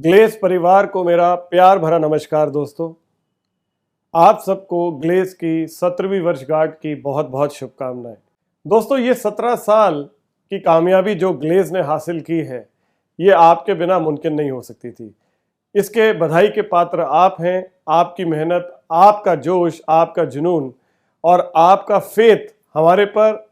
Glace परिवार को मेरा प्यार भरा नमस्कार दोस्तों। आप सबको ग्लेस की 17वीं वर्षगांठ की बहुत बहुत शुभकामनाएं। दोस्तों, ये 17 साल की कामयाबी जो ग्लेस ने हासिल की है, ये आपके बिना मुमकिन नहीं हो सकती थी। इसके बधाई के पात्र आप हैं। आपकी मेहनत, आपका जोश, आपका जुनून और आपका फेथ हमारे पर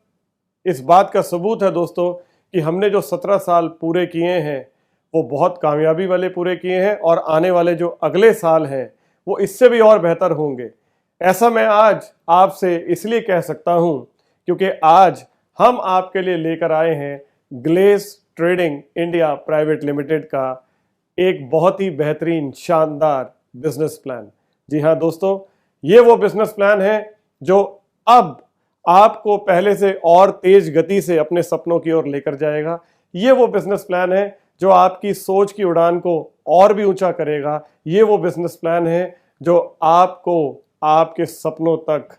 इस बात का सबूत है दोस्तों कि हमने जो 17 साल पूरे किए हैं वो बहुत कामयाबी वाले पूरे किए हैं और आने वाले जो अगले साल हैं वो इससे भी और बेहतर होंगे। ऐसा मैं आज आपसे इसलिए कह सकता हूं क्योंकि आज हम आपके लिए लेकर आए हैं glace trading India private limited का एक बहुत ही बेहतरीन शानदार बिजनेस प्लान। जी हाँ दोस्तों, ये वो बिजनेस प्लान है जो अब आपको पहले से और तेज गति से अपने सपनों की ओर लेकर जाएगा। ये वो बिजनेस प्लान है जो आपकी सोच की उड़ान को और भी ऊंचा करेगा। ये वो बिजनेस प्लान है जो आपको आपके सपनों तक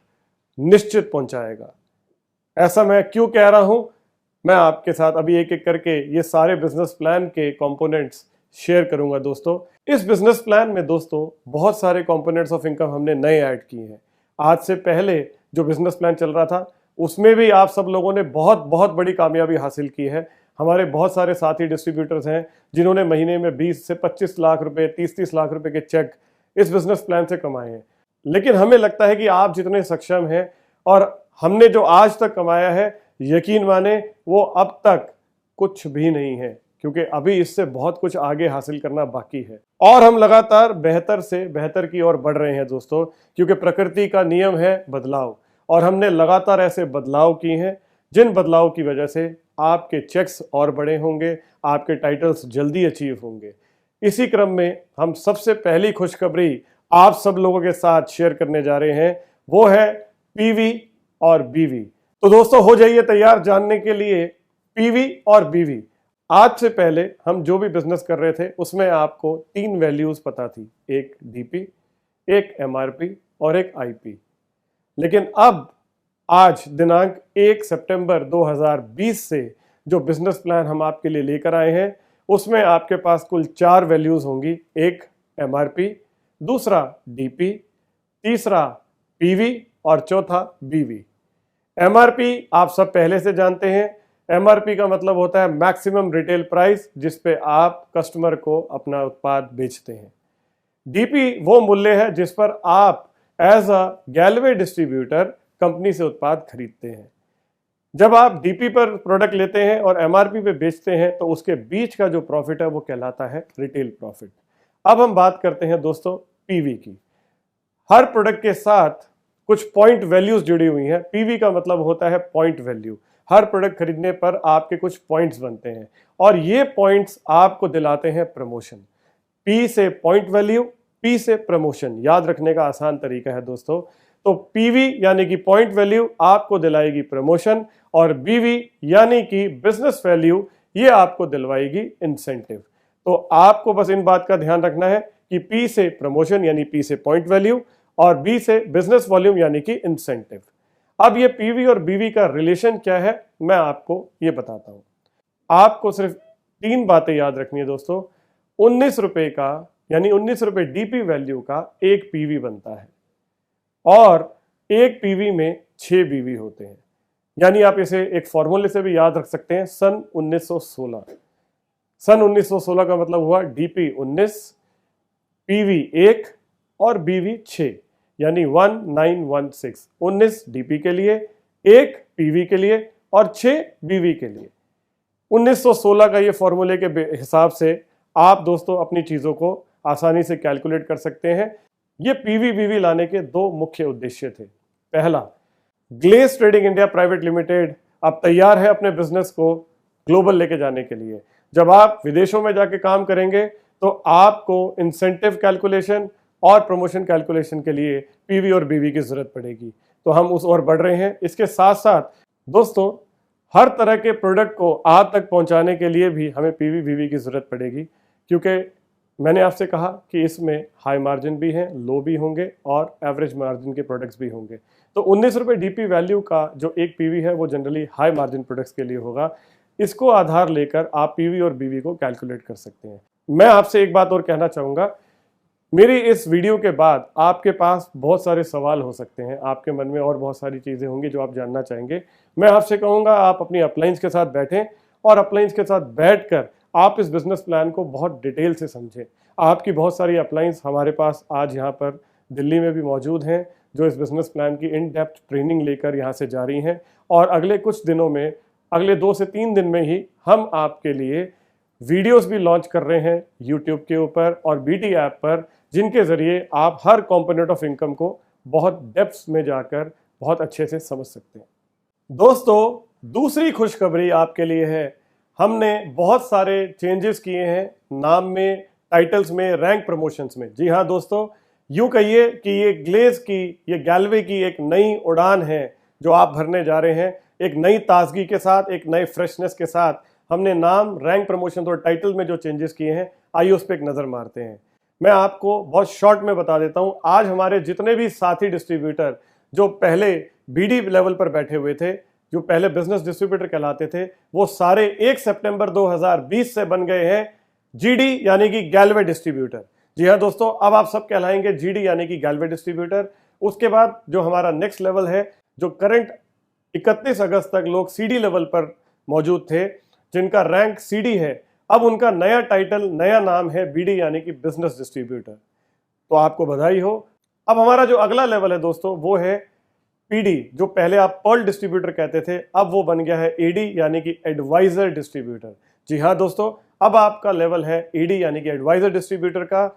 निश्चित पहुंचाएगा। ऐसा मैं क्यों कह रहा हूं, मैं आपके साथ अभी एक एक करके ये सारे बिजनेस प्लान के कंपोनेंट्स शेयर करूंगा दोस्तों। इस बिजनेस प्लान में दोस्तों बहुत सारे कंपोनेंट्स ऑफ इनकम हमने नए ऐड किए हैं। आज से पहले जो बिजनेस प्लान चल रहा था उसमें भी आप सब लोगों ने बहुत बहुत बड़ी कामयाबी हासिल की है। हमारे बहुत सारे साथी डिस्ट्रीब्यूटर्स हैं जिन्होंने महीने में 20 से 25 लाख रुपए, 30-30 लाख रुपए के चेक इस बिजनेस प्लान से कमाए हैं। लेकिन हमें लगता है कि आप जितने सक्षम हैं और हमने जो आज तक कमाया है, यकीन माने वो अब तक कुछ भी नहीं है, क्योंकि अभी इससे बहुत कुछ आगे हासिल करना बाकी है और हम लगातार बेहतर से बेहतर की ओर बढ़ रहे हैं दोस्तों, क्योंकि प्रकृति का नियम है बदलाव और हमने लगातार ऐसे बदलाव किए हैं जिन बदलाव की वजह से आपके चेक्स और बड़े होंगे, आपके टाइटल्स जल्दी अचीव होंगे। इसी क्रम में हम सबसे पहली खुशखबरी आप सब लोगों के साथ शेयर करने जा रहे हैं, वो है पीवी और बीवी। तो दोस्तों हो जाइए तैयार जानने के लिए पीवी और बीवी। आज से पहले हम जो भी बिजनेस कर रहे थे उसमें आपको 3 वैल्यूज पता थी, एक डीपी, एक एमआरपी और एक आईपी। लेकिन अब आज दिनांक 1 सितंबर 2020 से जो बिजनेस प्लान हम आपके लिए लेकर आए हैं उसमें आपके पास कुल 4 वैल्यूज होंगी। एक एमआरपी, दूसरा डीपी, तीसरा पीवी और चौथा बीवी। एमआरपी आप सब पहले से जानते हैं। एमआरपी का मतलब होता है मैक्सिमम रिटेल प्राइस, जिस पे आप कस्टमर को अपना उत्पाद बेचते हैं। डीपी वो मूल्य है जिस पर आप एज अ गैलवे डिस्ट्रीब्यूटर कंपनी से उत्पाद खरीदते हैं। जब आप डीपी पर प्रोडक्ट लेते हैं और एमआरपी पे बेचते हैं तो उसके बीच का जो प्रॉफिट है वो कहलाता है रिटेल प्रॉफिट। अब हम बात करते हैं दोस्तों पीवी की। हर प्रोडक्ट के साथ कुछ पॉइंट वैल्यूज जुड़ी हुई हैं। पीवी का मतलब होता है पॉइंट वैल्यू। हर प्रोडक्ट खरीदने पर आपके कुछ पॉइंट्स बनते हैं और ये पॉइंट्स आपको दिलाते हैं प्रमोशन। पी से पॉइंट वैल्यू, पी से प्रमोशन, याद रखने का आसान तरीका है दोस्तों। तो पीवी यानी कि पॉइंट वैल्यू आपको दिलाएगी प्रमोशन और बीवी यानी कि बिजनेस वैल्यू ये आपको दिलवाएगी इंसेंटिव। तो आपको बस इन बात का ध्यान रखना है कि पी से प्रमोशन यानी पी से पॉइंट वैल्यू और बी से बिजनेस वॉल्यूम यानी कि इंसेंटिव। अब ये पीवी और बीवी का रिलेशन क्या है मैं आपको ये बताता हूं। आपको सिर्फ 3 बातें याद रखनी है दोस्तों। 19 रुपए का यानी 19 रुपए डीपी वैल्यू का एक पीवी बनता है और एक पीवी में 6 बीवी होते हैं। यानी आप इसे एक फॉर्मूले से भी याद रख सकते हैं, सन 1916। सन 1916 का मतलब हुआ डीपी 19, पीवी 1 और बीवी 6, यानी 1916। 19 डीपी के लिए, 1 पीवी के लिए और 6 बीवी के लिए। 1916 का ये फॉर्मूले के हिसाब से आप दोस्तों अपनी चीजों को आसानी से कैलकुलेट कर सकते हैं। ये पीवी बीवी लाने के 2 मुख्य उद्देश्य थे। पहला, glace trading India private limited अब तैयार है अपने बिजनेस को ग्लोबल लेके जाने के लिए। जब आप विदेशों में जाके काम करेंगे तो आपको इंसेंटिव कैलकुलेशन और प्रमोशन कैलकुलेशन के लिए पीवी और बीवी की जरूरत पड़ेगी। तो हम उस ओर बढ़ रहे हैं। इसके साथ साथ दोस्तों हर तरह के प्रोडक्ट को आप तक पहुंचाने के लिए भी हमें पीवी बीवी की जरूरत पड़ेगी, क्योंकि मैंने आपसे कहा कि इसमें हाई मार्जिन भी हैं, लो भी होंगे और एवरेज मार्जिन के प्रोडक्ट्स भी होंगे। तो 19 रुपए डीपी वैल्यू का जो एक पीवी है वो जनरली हाई मार्जिन प्रोडक्ट्स के लिए होगा। इसको आधार लेकर आप पीवी और बीवी को कैलकुलेट कर सकते हैं। मैं आपसे एक बात और कहना चाहूँगा, मेरी इस वीडियो के बाद आपके पास बहुत सारे सवाल हो सकते हैं, आपके मन में और बहुत सारी चीज़ें होंगी जो आप जानना चाहेंगे। मैं आपसे कहूँगा आप अपनी अपलाइंस के साथ बैठें और अपलाइंस के साथ बैठकर आप इस बिजनेस प्लान को बहुत डिटेल से समझें। आपकी बहुत सारी अपलाइंस हमारे पास आज यहाँ पर दिल्ली में भी मौजूद हैं जो इस बिजनेस प्लान की इन डेप्थ ट्रेनिंग लेकर यहाँ से जा रही हैं, और अगले कुछ दिनों में, अगले 2 से 3 दिन में ही हम आपके लिए वीडियोस भी लॉन्च कर रहे हैं यूट्यूब के ऊपर और बीटी ऐप पर, जिनके ज़रिए आप हर कंपोनेंट ऑफ इनकम को बहुत डेप्थ में जाकर बहुत अच्छे से समझ सकते हैं। दोस्तों, दूसरी खुशखबरी आपके लिए है, हमने बहुत सारे चेंजेस किए हैं नाम में, टाइटल्स में, रैंक प्रमोशंस में। जी हाँ दोस्तों, यूँ कहिए कि ये ग्लेज की, ये गैल्वे की एक नई उड़ान है जो आप भरने जा रहे हैं। एक नई ताजगी के साथ, एक नए फ्रेशनेस के साथ हमने नाम, रैंक प्रमोशन और टाइटल में जो चेंजेस किए हैं, आइए उस पर एक नज़र मारते हैं। मैं आपको बहुत शॉर्ट में बता देता हूं, आज हमारे जितने भी साथी डिस्ट्रीब्यूटर जो पहले बीडी लेवल पर बैठे हुए थे, जो पहले बिजनेस डिस्ट्रीब्यूटर कहलाते थे, वो सारे 1 सितंबर 2020 से बन गए हैं जीडी यानी कि गैल्वे डिस्ट्रीब्यूटर। जी हाँ दोस्तों, अब आप सब कहलाएंगे जीडी यानी कि गैल्वे डिस्ट्रीब्यूटर। उसके बाद जो हमारा नेक्स्ट लेवल है, जो करंट 31 अगस्त तक लोग सीडी लेवल पर मौजूद थे, जिनका रैंक सीडी है, अब उनका नया टाइटल, नया नाम है बीडी यानी कि बिजनेस डिस्ट्रीब्यूटर। तो आपको बधाई हो। अब हमारा जो अगला लेवल है दोस्तों, वो है पीडी। जो पहले आप पर्ल डिस्ट्रीब्यूटर कहते थे, अब वो बन गया है एडी यानी कि एडवाइजर डिस्ट्रीब्यूटर। जी हाँ दोस्तों, अब आपका लेवल है एडी यानी कि एडवाइजर डिस्ट्रीब्यूटर का।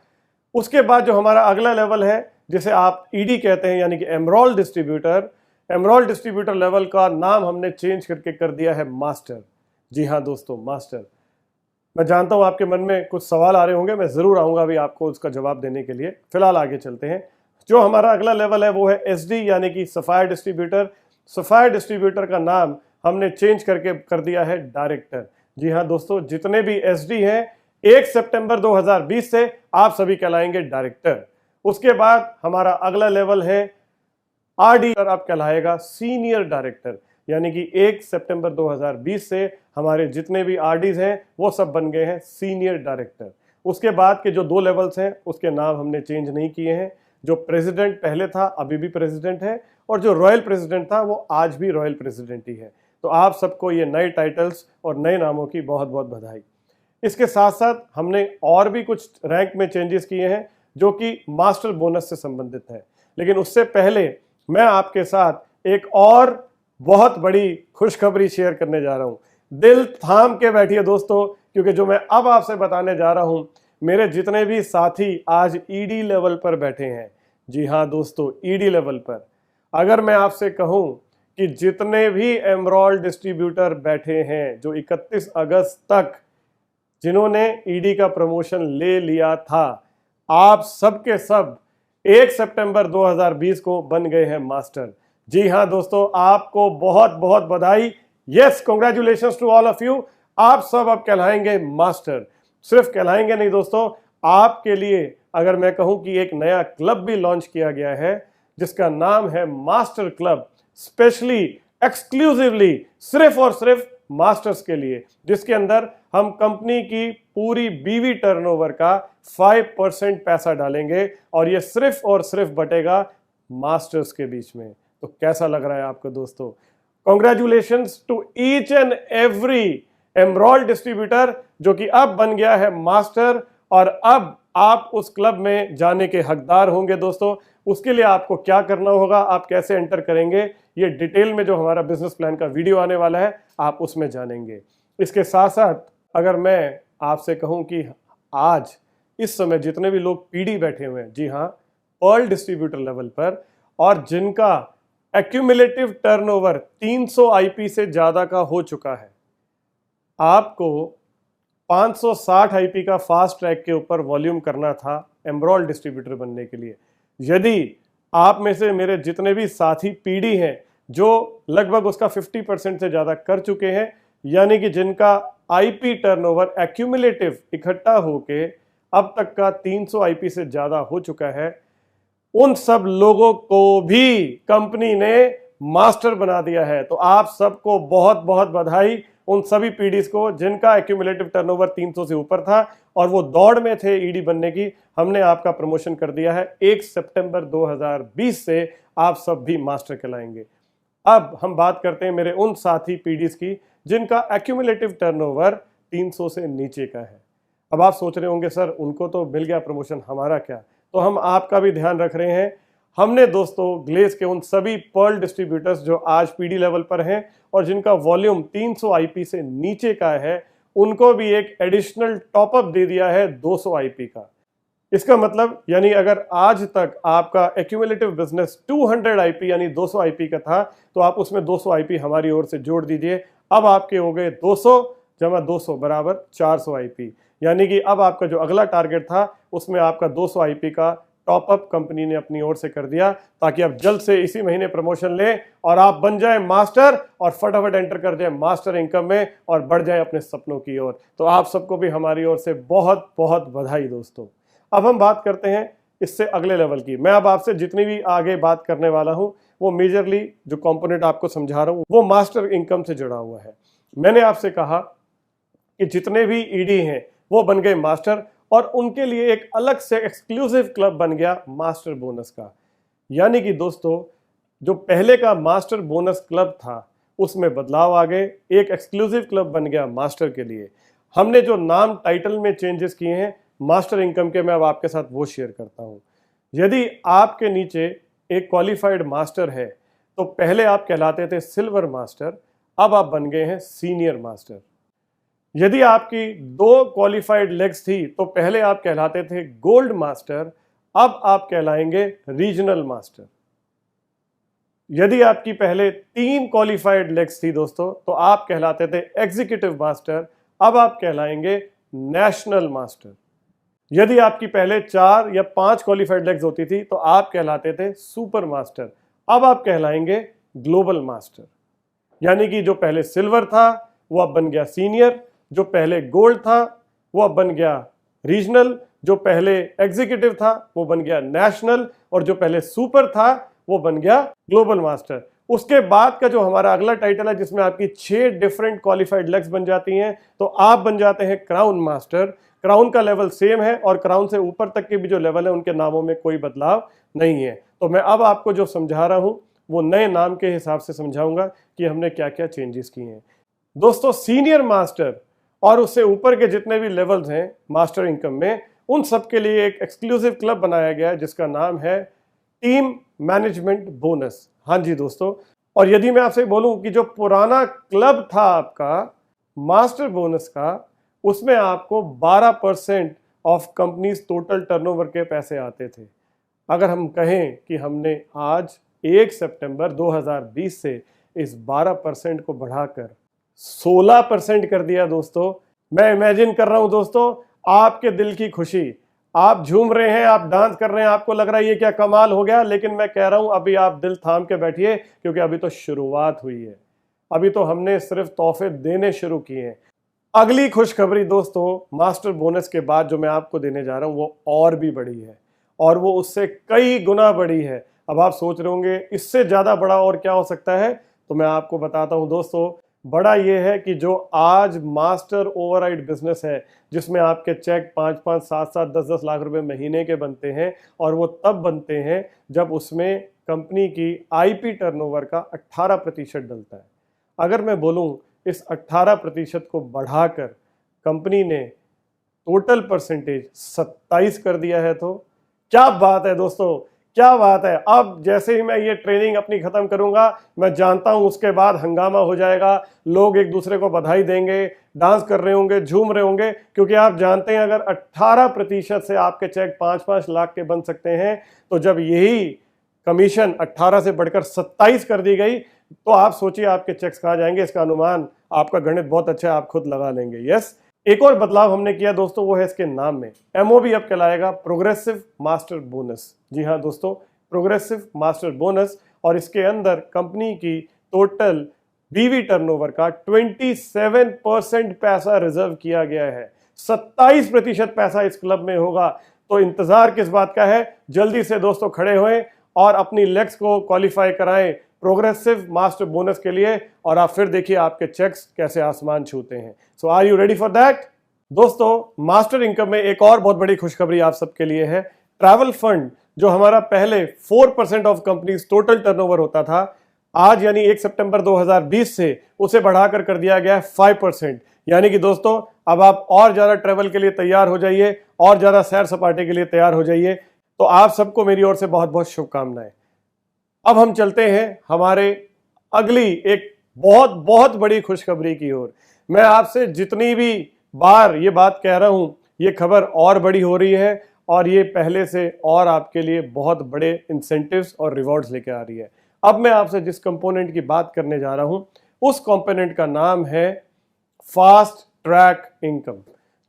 उसके बाद जो हमारा अगला लेवल है, जिसे आप ईडी कहते हैं यानी कि emerald distributor, emerald distributor level का नाम हमने चेंज करके कर दिया है मास्टर। जी हाँ दोस्तों, मास्टर। मैं जानता हूं आपके मन में कुछ सवाल आ रहे होंगे, मैं ज़रूर आऊँगा अभी आपको उसका जवाब देने के लिए। फिलहाल आगे चलते हैं। जो हमारा अगला लेवल है वो है एसडी यानी कि सफायर डिस्ट्रीब्यूटर। सफायर डिस्ट्रीब्यूटर का नाम हमने चेंज करके कर दिया है डायरेक्टर। जी हाँ दोस्तों, जितने भी एसडी हैं 1 सितंबर 2020 से आप सभी कहलाएंगे डायरेक्टर। उसके बाद हमारा अगला लेवल है आरडी, आप कहलाएगा सीनियर डायरेक्टर, यानी कि 1 सितंबर 2020 से हमारे जितने भी आरडीज हैं वो सब बन गए हैं सीनियर डायरेक्टर। उसके बाद के जो 2 लेवल्स हैं उसके नाम हमने चेंज नहीं किए हैं। जो प्रेसिडेंट पहले था अभी भी प्रेसिडेंट है, और जो रॉयल प्रेसिडेंट था वो आज भी रॉयल प्रेसिडेंट ही है। तो आप सबको ये नए टाइटल्स और नए नामों की बहुत बहुत बधाई। इसके साथ साथ हमने और भी कुछ रैंक में चेंजेस किए हैं जो कि मास्टर बोनस से संबंधित है। लेकिन उससे पहले मैं आपके साथ एक और बहुत बड़ी खुशखबरी शेयर करने जा रहा हूं। दिल थाम के बैठिए दोस्तों, क्योंकि जो मैं अब आपसे बताने जा रहा हूं, मेरे जितने भी साथी आज ईडी लेवल पर बैठे हैं, जी हाँ दोस्तों, ईडी लेवल पर, अगर मैं आपसे कहूं कि जितने भी एमरोल डिस्ट्रीब्यूटर बैठे हैं जो 31 अगस्त तक जिन्होंने ईडी का प्रमोशन ले लिया था, आप सबके सब 1 सितंबर 2020 को बन गए हैं मास्टर। जी हाँ दोस्तों, आपको बहुत बहुत बधाई। Yes, congratulations to all of you. आप सब अब कहलाएंगे मास्टर। सिर्फ कहलाएंगे नहीं दोस्तों, आपके लिए अगर मैं कहूं कि एक नया क्लब भी लॉन्च किया गया है जिसका नाम है मास्टर क्लब, स्पेशली एक्सक्लूसिवली सिर्फ और सिर्फ मास्टर्स के लिए, जिसके अंदर हम कंपनी की पूरी बीवी टर्नओवर का 5% पैसा डालेंगे और ये सिर्फ और सिर्फ बटेगा मास्टर्स के बीच में। तो कैसा लग रहा है आपको दोस्तों? Congratulations to each and every एमरोल डिस्ट्रीब्यूटर जो कि अब बन गया है मास्टर, और अब आप उस क्लब में जाने के हकदार होंगे दोस्तों। उसके लिए आपको क्या करना होगा, आप कैसे एंटर करेंगे, ये डिटेल में जो हमारा बिजनेस प्लान का वीडियो आने वाला है आप उसमें जानेंगे। इसके साथ साथ अगर मैं आपसे कहूं कि आज इस समय जितने भी लोग पीडी बैठे हुए हैं, जी हाँ, पर्ल डिस्ट्रीब्यूटर लेवल पर, और जिनका एक्यूमुलेटिव टर्नओवर 300 आईपी से ज़्यादा का हो चुका है, आपको 560 आईपी का फास्ट ट्रैक के ऊपर वॉल्यूम करना था एमरोल डिस्ट्रीब्यूटर बनने के लिए। यदि आप में से मेरे जितने भी साथी पीडी हैं जो लगभग उसका 50% से ज़्यादा कर चुके हैं, यानी कि जिनका आईपी टर्नओवर एक्यूमुलेटिव इकट्ठा होके अब तक का 300 आईपी से ज़्यादा हो चुका है, उन सब लोगों को भी कंपनी ने मास्टर बना दिया है। तो आप सबको बहुत बहुत बधाई। उन सभी पीडीज को जिनका एक्यूमुलेटिव टर्नओवर 300 से ऊपर था और वो दौड़ में थे ईडी बनने की, हमने आपका प्रमोशन कर दिया है। 1 सितंबर 2020 से आप सब भी मास्टर कहलाएंगे। अब हम बात करते हैं मेरे उन साथी पीडीज की जिनका एक्यूमुलेटिव टर्नओवर 300 से नीचे का है। अब आप सोच रहे होंगे सर उनको तो मिल गया प्रमोशन, हमारा क्या? तो हम आपका भी ध्यान रख रहे हैं। हमने दोस्तों ग्लेज के उन सभी पर्ल डिस्ट्रीब्यूटर्स जो आज पीडी लेवल पर हैं और जिनका वॉल्यूम 300 आईपी से नीचे का है, उनको भी एक एडिशनल टॉपअप दे दिया है 200 आईपी का। इसका मतलब यानी अगर आज तक आपका एक्यूमुलेटिव बिजनेस 200 आईपी यानी 200 आईपी का था, तो आप उसमें 200 आईपी हमारी ओर से जोड़ दीजिए। अब आपके हो गए 200 जमा 200 बराबर 400 आईपी, यानी कि अब आपका जो अगला टारगेट था उसमें आपका 200 आईपी का टॉपअप कंपनी ने अपनी ओर से कर दिया, ताकि आप जल्द से इसी महीने प्रमोशन लें और आप बन जाए मास्टर और फटाफट एंटर कर जाए मास्टर इनकम में और बढ़ जाए अपने सपनों की ओर। तो आप सबको भी हमारी ओर से बहुत बहुत बधाई दोस्तों। अब हम बात करते हैं इससे अगले लेवल की। मैं अब आपसे जितनी भी आगे बात करने वाला हूं वो मेजरली जो कंपोनेंट आपको समझा रहा हूं वो मास्टर इनकम से जुड़ा हुआ है। मैंने आपसे कहा कि जितने भी ईडी हैं वो बन गए मास्टर और उनके लिए एक अलग से एक्सक्लूसिव क्लब बन गया मास्टर बोनस का। यानी कि दोस्तों जो पहले का मास्टर बोनस क्लब था उसमें बदलाव आ गए, एक एक्सक्लूसिव क्लब बन गया मास्टर के लिए। हमने जो नाम टाइटल में चेंजेस किए हैं मास्टर इनकम के, मैं अब आपके साथ वो शेयर करता हूं। यदि आपके नीचे एक क्वालिफाइड मास्टर है तो पहले आप कहलाते थे सिल्वर मास्टर, अब आप बन गए हैं सीनियर मास्टर। यदि आपकी 2 क्वालिफाइड लेग्स थी तो पहले आप कहलाते थे गोल्ड मास्टर, अब आप कहलाएंगे रीजनल मास्टर। यदि आपकी पहले 3 क्वालिफाइड लेग्स थी दोस्तों तो आप कहलाते थे एग्जीक्यूटिव मास्टर, अब आप कहलाएंगे नेशनल मास्टर। यदि आपकी पहले 4 या 5 क्वालिफाइड लेग्स होती थी तो आप कहलाते थे सुपर मास्टर, अब आप कहलाएंगे ग्लोबल मास्टर। यानी कि जो पहले सिल्वर था वो अब बन गया सीनियर, जो पहले गोल्ड था वो अब बन गया रीजनल, जो पहले एग्जीक्यूटिव था वो बन गया नेशनल और जो पहले सुपर था वो बन गया ग्लोबल मास्टर। उसके बाद का जो हमारा अगला टाइटल है जिसमें आपकी 6 डिफरेंट क्वालिफाइड लेग्स बन जाती हैं तो आप बन जाते हैं क्राउन मास्टर। क्राउन का लेवल सेम है और क्राउन से ऊपर तक के भी जो लेवल है उनके नामों में कोई बदलाव नहीं है। तो मैं अब आपको जो समझा रहा हूं वो नए नाम के हिसाब से समझाऊंगा कि हमने क्या क्या चेंजेस किए हैं। दोस्तों सीनियर मास्टर और उससे ऊपर के जितने भी लेवल्स हैं मास्टर इनकम में, उन सब के लिए एक एक्सक्लूसिव क्लब बनाया गया है जिसका नाम है टीम मैनेजमेंट बोनस। हाँ जी दोस्तों, और यदि मैं आपसे बोलूं कि जो पुराना क्लब था आपका मास्टर बोनस का, उसमें आपको 12% ऑफ कंपनीज टोटल टर्नओवर के पैसे आते थे। अगर हम कहें कि हमने आज 1 सितंबर 2020 से इस 12% को बढ़ाकर 16% कर दिया दोस्तों। मैं इमेजिन कर रहा हूं दोस्तों आपके दिल की खुशी, आप झूम रहे हैं, आप डांस कर रहे हैं, आपको लग रहा है ये क्या कमाल हो गया, लेकिन मैं कह रहा हूं अभी आप दिल थाम के बैठिए क्योंकि अभी तो शुरुआत हुई है, अभी तो हमने सिर्फ तोहफे देने शुरू किए हैं। अगली खुशखबरी दोस्तों मास्टर बोनस के बाद जो मैं आपको देने जा रहा हूं वो और भी बड़ी है और वो उससे कई गुना बड़ी है। अब आप सोच रहे होंगे इससे ज्यादा बड़ा और क्या हो सकता है, तो मैं आपको बताता हूं दोस्तों। बड़ा ये है कि जो आज मास्टर ओवरराइड बिजनेस है जिसमें आपके चेक 5-5, 7-7, 10-10 लाख रुपए महीने के बनते हैं और वो तब बनते हैं जब उसमें कंपनी की आईपी टर्नओवर का 18% डलता है। अगर मैं बोलूं इस 18% को बढ़ाकर कंपनी ने टोटल परसेंटेज 27 कर दिया है, तो क्या बात है दोस्तों, क्या बात है। अब जैसे ही मैं ये ट्रेनिंग अपनी खत्म करूंगा मैं जानता हूं उसके बाद हंगामा हो जाएगा, लोग एक दूसरे को बधाई देंगे, डांस कर रहे होंगे, झूम रहे होंगे, क्योंकि आप जानते हैं अगर 18% से आपके चेक 5-5 लाख के बन सकते हैं तो जब यही कमीशन 18 से बढ़कर 27 कर दी गई तो आप सोचिए आपके चेक्स कहाँ जाएंगे। इसका अनुमान आपका गणित बहुत अच्छा है, आप खुद लगा लेंगे। यस, एक और बदलाव हमने किया दोस्तों वो है इसके नाम में। एमओबी अब कहलाएगा प्रोग्रेसिव मास्टर बोनस। जी हाँ दोस्तों, प्रोग्रेसिव मास्टर बोनस, और इसके अंदर कंपनी की टोटल बीवी टर्नओवर का 27% पैसा रिजर्व किया गया है। 27% पैसा इस क्लब में होगा। तो इंतजार किस बात का है, जल्दी से दोस्तों खड़े होएं और अपनी लेग्स को क्वालिफाई कराएं प्रोग्रेसिव मास्टर बोनस के लिए, और आप फिर देखिए आपके चेक्स कैसे आसमान छूते हैं। So are you ready for that? दोस्तों, मास्टर इनकम में एक और बहुत बड़ी खुशखबरी आप सबके लिए है। ट्रैवल फंड जो हमारा पहले 4% ऑफ कंपनीज टोटल टर्नओवर होता था, आज यानी 1 सितंबर 2020 से उसे बढ़ाकर कर दिया गया है 5%। यानी कि दोस्तों, अब आप और ज्यादा ट्रैवल के लिए तैयार हो जाइए, और ज्यादा सैर सपाटे के लिए तैयार हो जाइए। तो आप सबको मेरी ओर से बहुत बहुत शुभकामनाएं। अब हम चलते हैं हमारे अगली एक बहुत बहुत बड़ी खुशखबरी की ओर। मैं आपसे जितनी भी बार ये बात कह रहा हूं, ये खबर और बड़ी हो रही है, और ये पहले से और आपके लिए बहुत बड़े इंसेंटिव्स और रिवॉर्ड्स लेके आ रही है। अब मैं आपसे जिस कंपोनेंट की बात करने जा रहा हूं, उस कंपोनेंट का नाम है फास्ट ट्रैक इनकम।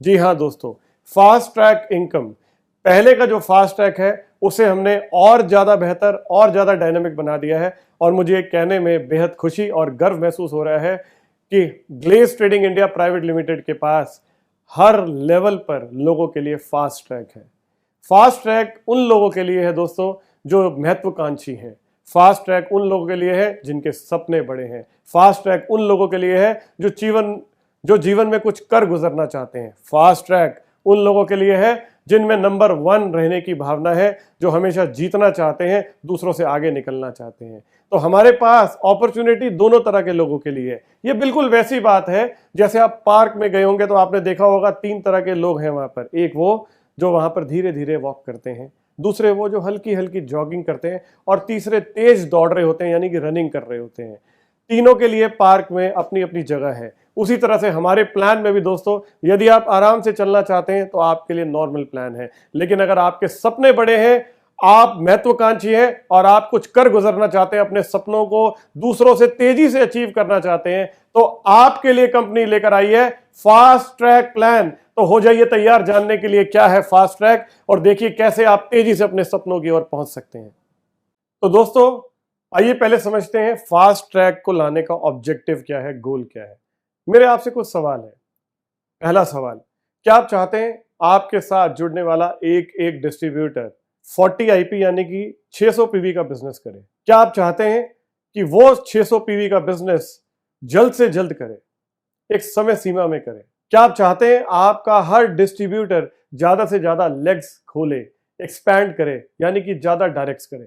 जी हाँ दोस्तों, फास्ट ट्रैक इनकम। पहले का जो फास्ट ट्रैक है उसे हमने और ज्यादा बेहतर और ज्यादा डायनामिक बना दिया है, और मुझे ये कहने में बेहद खुशी और गर्व महसूस हो रहा है कि Glaze trading India private limited के पास हर लेवल पर लोगों के लिए फास्ट ट्रैक है। फास्ट ट्रैक उन लोगों के लिए है दोस्तों जो महत्वाकांक्षी हैं। फास्ट ट्रैक उन लोगों के लिए है जिनके सपने बड़े हैं। फास्ट ट्रैक उन लोगों के लिए है जो जीवन में कुछ कर गुजरना चाहते हैं। फास्ट ट्रैक उन लोगों के लिए है जिनमें नंबर 1 रहने की भावना है, जो हमेशा जीतना चाहते हैं, दूसरों से आगे निकलना चाहते हैं। तो हमारे पास अपॉर्चुनिटी दोनों तरह के लोगों के लिए है। ये बिल्कुल वैसी बात है जैसे आप पार्क में गए होंगे तो आपने देखा होगा 3 तरह के लोग हैं वहां पर। एक वो जो वहां पर धीरे धीरे वॉक करते हैं, दूसरे वो जो हल्की हल्की जॉगिंग करते हैं, और तीसरे तेज दौड़ रहे होते हैं यानी कि रनिंग कर रहे होते हैं। तीनों के लिए पार्क में अपनी अपनी जगह है। उसी तरह से हमारे प्लान में भी दोस्तों, यदि आप आराम से चलना चाहते हैं तो आपके लिए नॉर्मल प्लान है, लेकिन अगर आपके सपने बड़े हैं, आप महत्वाकांक्षी हैं और आप कुछ कर गुजरना चाहते हैं, अपने सपनों को दूसरों से तेजी से अचीव करना चाहते हैं, तो आपके लिए कंपनी लेकर आई है फास्ट ट्रैक प्लान। तो हो जाइए तैयार जानने के लिए क्या है फास्ट ट्रैक, और देखिए कैसे आप तेजी से अपने सपनों की ओर पहुंच सकते हैं। तो दोस्तों, आइए पहले समझते हैं फास्ट ट्रैक को लाने का ऑब्जेक्टिव क्या है, गोल क्या है। मेरे आपसे कुछ सवाल है। पहला सवाल, क्या आप चाहते हैं आपके साथ जुड़ने वाला एक एक डिस्ट्रीब्यूटर 40 आईपी यानी कि 600 पीवी का बिजनेस करे? क्या आप चाहते हैं कि वो 600 पीवी का बिजनेस जल्द से जल्द करे, एक समय सीमा में करे? क्या आप चाहते हैं आपका हर डिस्ट्रीब्यूटर ज्यादा से ज्यादा लेग्स खोले, एक्सपैंड करे, यानी कि ज्यादा डायरेक्ट्स करे?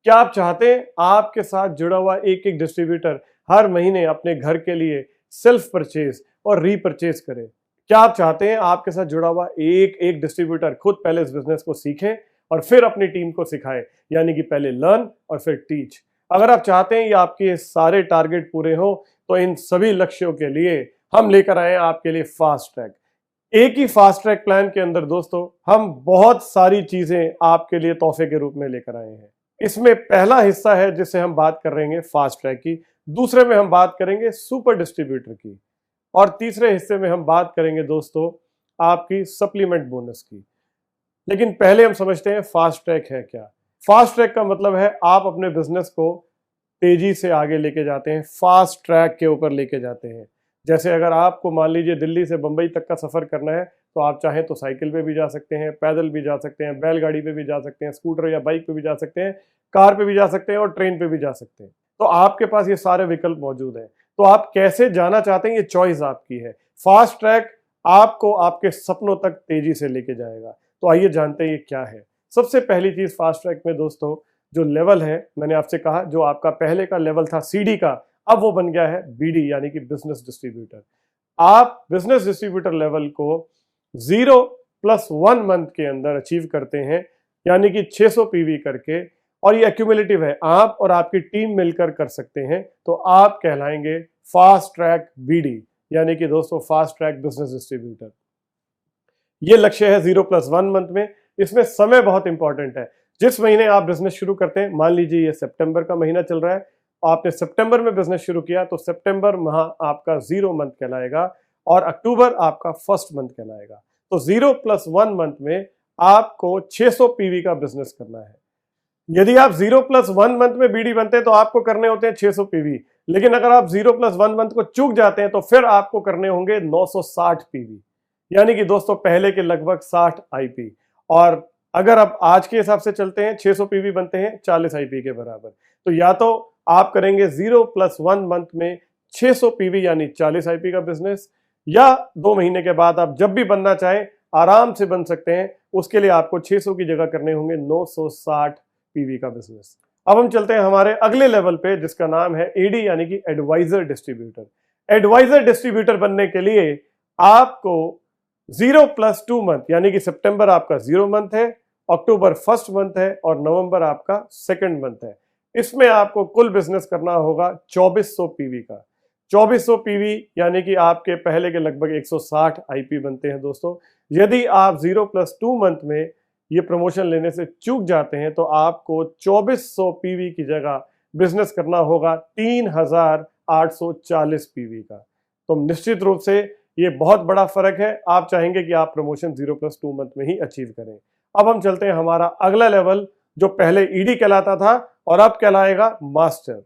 क्या आप चाहते हैं आपके साथ जुड़ा हुआ एक एक डिस्ट्रीब्यूटर हर महीने अपने घर के लिए सेल्फ परचेज और रीपरचेज करे? क्या आप चाहते हैं आपके साथ जुड़ा हुआ एक एक डिस्ट्रीब्यूटर खुद पहले इस बिजनेस को सीखे और फिर अपनी टीम को सिखाए, यानी कि पहले लर्न और फिर टीच? अगर आप चाहते हैं ये आपके सारे टारगेट पूरे हो, तो इन सभी लक्ष्यों के लिए हम लेकर आए आपके लिए फास्ट ट्रैक। एक ही फास्ट ट्रैक प्लान के अंदर दोस्तों हम बहुत सारी चीजें आपके लिए तोहफे के रूप में लेकर आए हैं। इसमें पहला हिस्सा है जिससे हम बात कर रहे हैं फास्ट ट्रैक की, दूसरे में हम बात करेंगे सुपर डिस्ट्रीब्यूटर की, और तीसरे हिस्से में हम बात करेंगे दोस्तों आपकी सप्लीमेंट बोनस की। लेकिन पहले हम समझते हैं फास्ट ट्रैक है क्या। फास्ट ट्रैक का मतलब है आप अपने बिजनेस को तेजी से आगे लेके जाते हैं, फास्ट ट्रैक के ऊपर लेके जाते हैं। जैसे अगर आपको मान लीजिए दिल्ली से बंबई तक का सफर करना है, तो आप चाहें तो साइकिल पे भी जा सकते हैं, पैदल भी जा सकते हैं, बैलगाड़ी पे भी जा सकते हैं, स्कूटर या बाइक पे भी जा सकते हैं, कार पे भी जा सकते हैं और ट्रेन पे भी जा सकते हैं। तो आपके पास ये सारे विकल्प मौजूद हैं। तो आप कैसे जाना चाहते हैं ये चॉइस आपकी है। फास्ट ट्रैक आपको आपके सपनों तक तेजी से लेके जाएगा। तो आइए जानते हैं ये क्या है। सबसे पहली चीज फास्ट ट्रैक में दोस्तों जो लेवल है, मैंने आपसे कहा जो आपका पहले का लेवल था सीडी का, अब वो बन गया है बीडी यानी कि बिजनेस डिस्ट्रीब्यूटर। आप बिजनेस डिस्ट्रीब्यूटर लेवल को 0+1 मंथ के अंदर अचीव करते हैं, यानी कि 600 पीवी करके, और ये एक्यूमुलेटिव है, आप और आपकी टीम मिलकर कर सकते हैं। तो आप कहलाएंगे फास्ट ट्रैक बीडी, यानी कि दोस्तों फास्ट ट्रैक बिजनेस डिस्ट्रीब्यूटर। ये लक्ष्य है 0+1 मंथ में। इसमें समय बहुत इंपॉर्टेंट है। जिस महीने आप बिजनेस शुरू करते हैं, मान लीजिए ये सितंबर का महीना चल रहा है, आपने सितंबर में बिजनेस शुरू किया, तो सितंबर माह आपका 0 मंथ कहलाएगा और अक्टूबर आपका फर्स्ट मंथ कहलाएगा। तो 0+1 मंथ में आपको 600 पीवी का बिजनेस करना है। यदि आप 0+1 मंथ में बीडी बनते हैं तो आपको करने होते हैं 600 पीवी, लेकिन अगर आप 0+1 मंथ को चूक जाते हैं तो फिर आपको करने होंगे 960 पीवी, यानी कि दोस्तों पहले के लगभग 60 आईपी। और अगर आप आज के हिसाब से चलते हैं 600 पीवी बनते हैं 40 आईपी के बराबर। तो या तो आप करेंगे 0+1 मंथ में 600 पीवी यानी 40 आईपी का बिजनेस, या 2 महीने के बाद आप जब भी बनना चाहें आराम से बन सकते हैं। उसके लिए आपको 600 की जगह करने होंगे 960 पीवी का बिजनेस। अब हम चलते हैं हमारे अगले लेवल पे, जिसका नाम है एडी यानी कि एडवाइजर डिस्ट्रीब्यूटर। एडवाइजर डिस्ट्रीब्यूटर बनने के लिए आपको 0+2 मंथ यानी कि सितंबर आपका 0 मंथ है, अक्टूबर 1st मंथ है और नवंबर आपका 2nd मंथ है। इसमें आपको कुल बिजनेस करना होगा 2400 पीवी का। 2400 पीवी यानी कि आपके पहले के लगभग 160 आईपी बनते हैं दोस्तों। यदि आप 0+2 मंथ में ये प्रमोशन लेने से चूक जाते हैं तो आपको 2400 पीवी की जगह बिजनेस करना होगा 3840 पीवी का। तो निश्चित रूप से ये बहुत बड़ा फर्क है। आप चाहेंगे कि आप प्रमोशन 0+2 मंथ में ही अचीव करें। अब हम चलते हैं हमारा अगला लेवल, जो पहले ईडी कहलाता था और अब कहलाएगा मास्टर।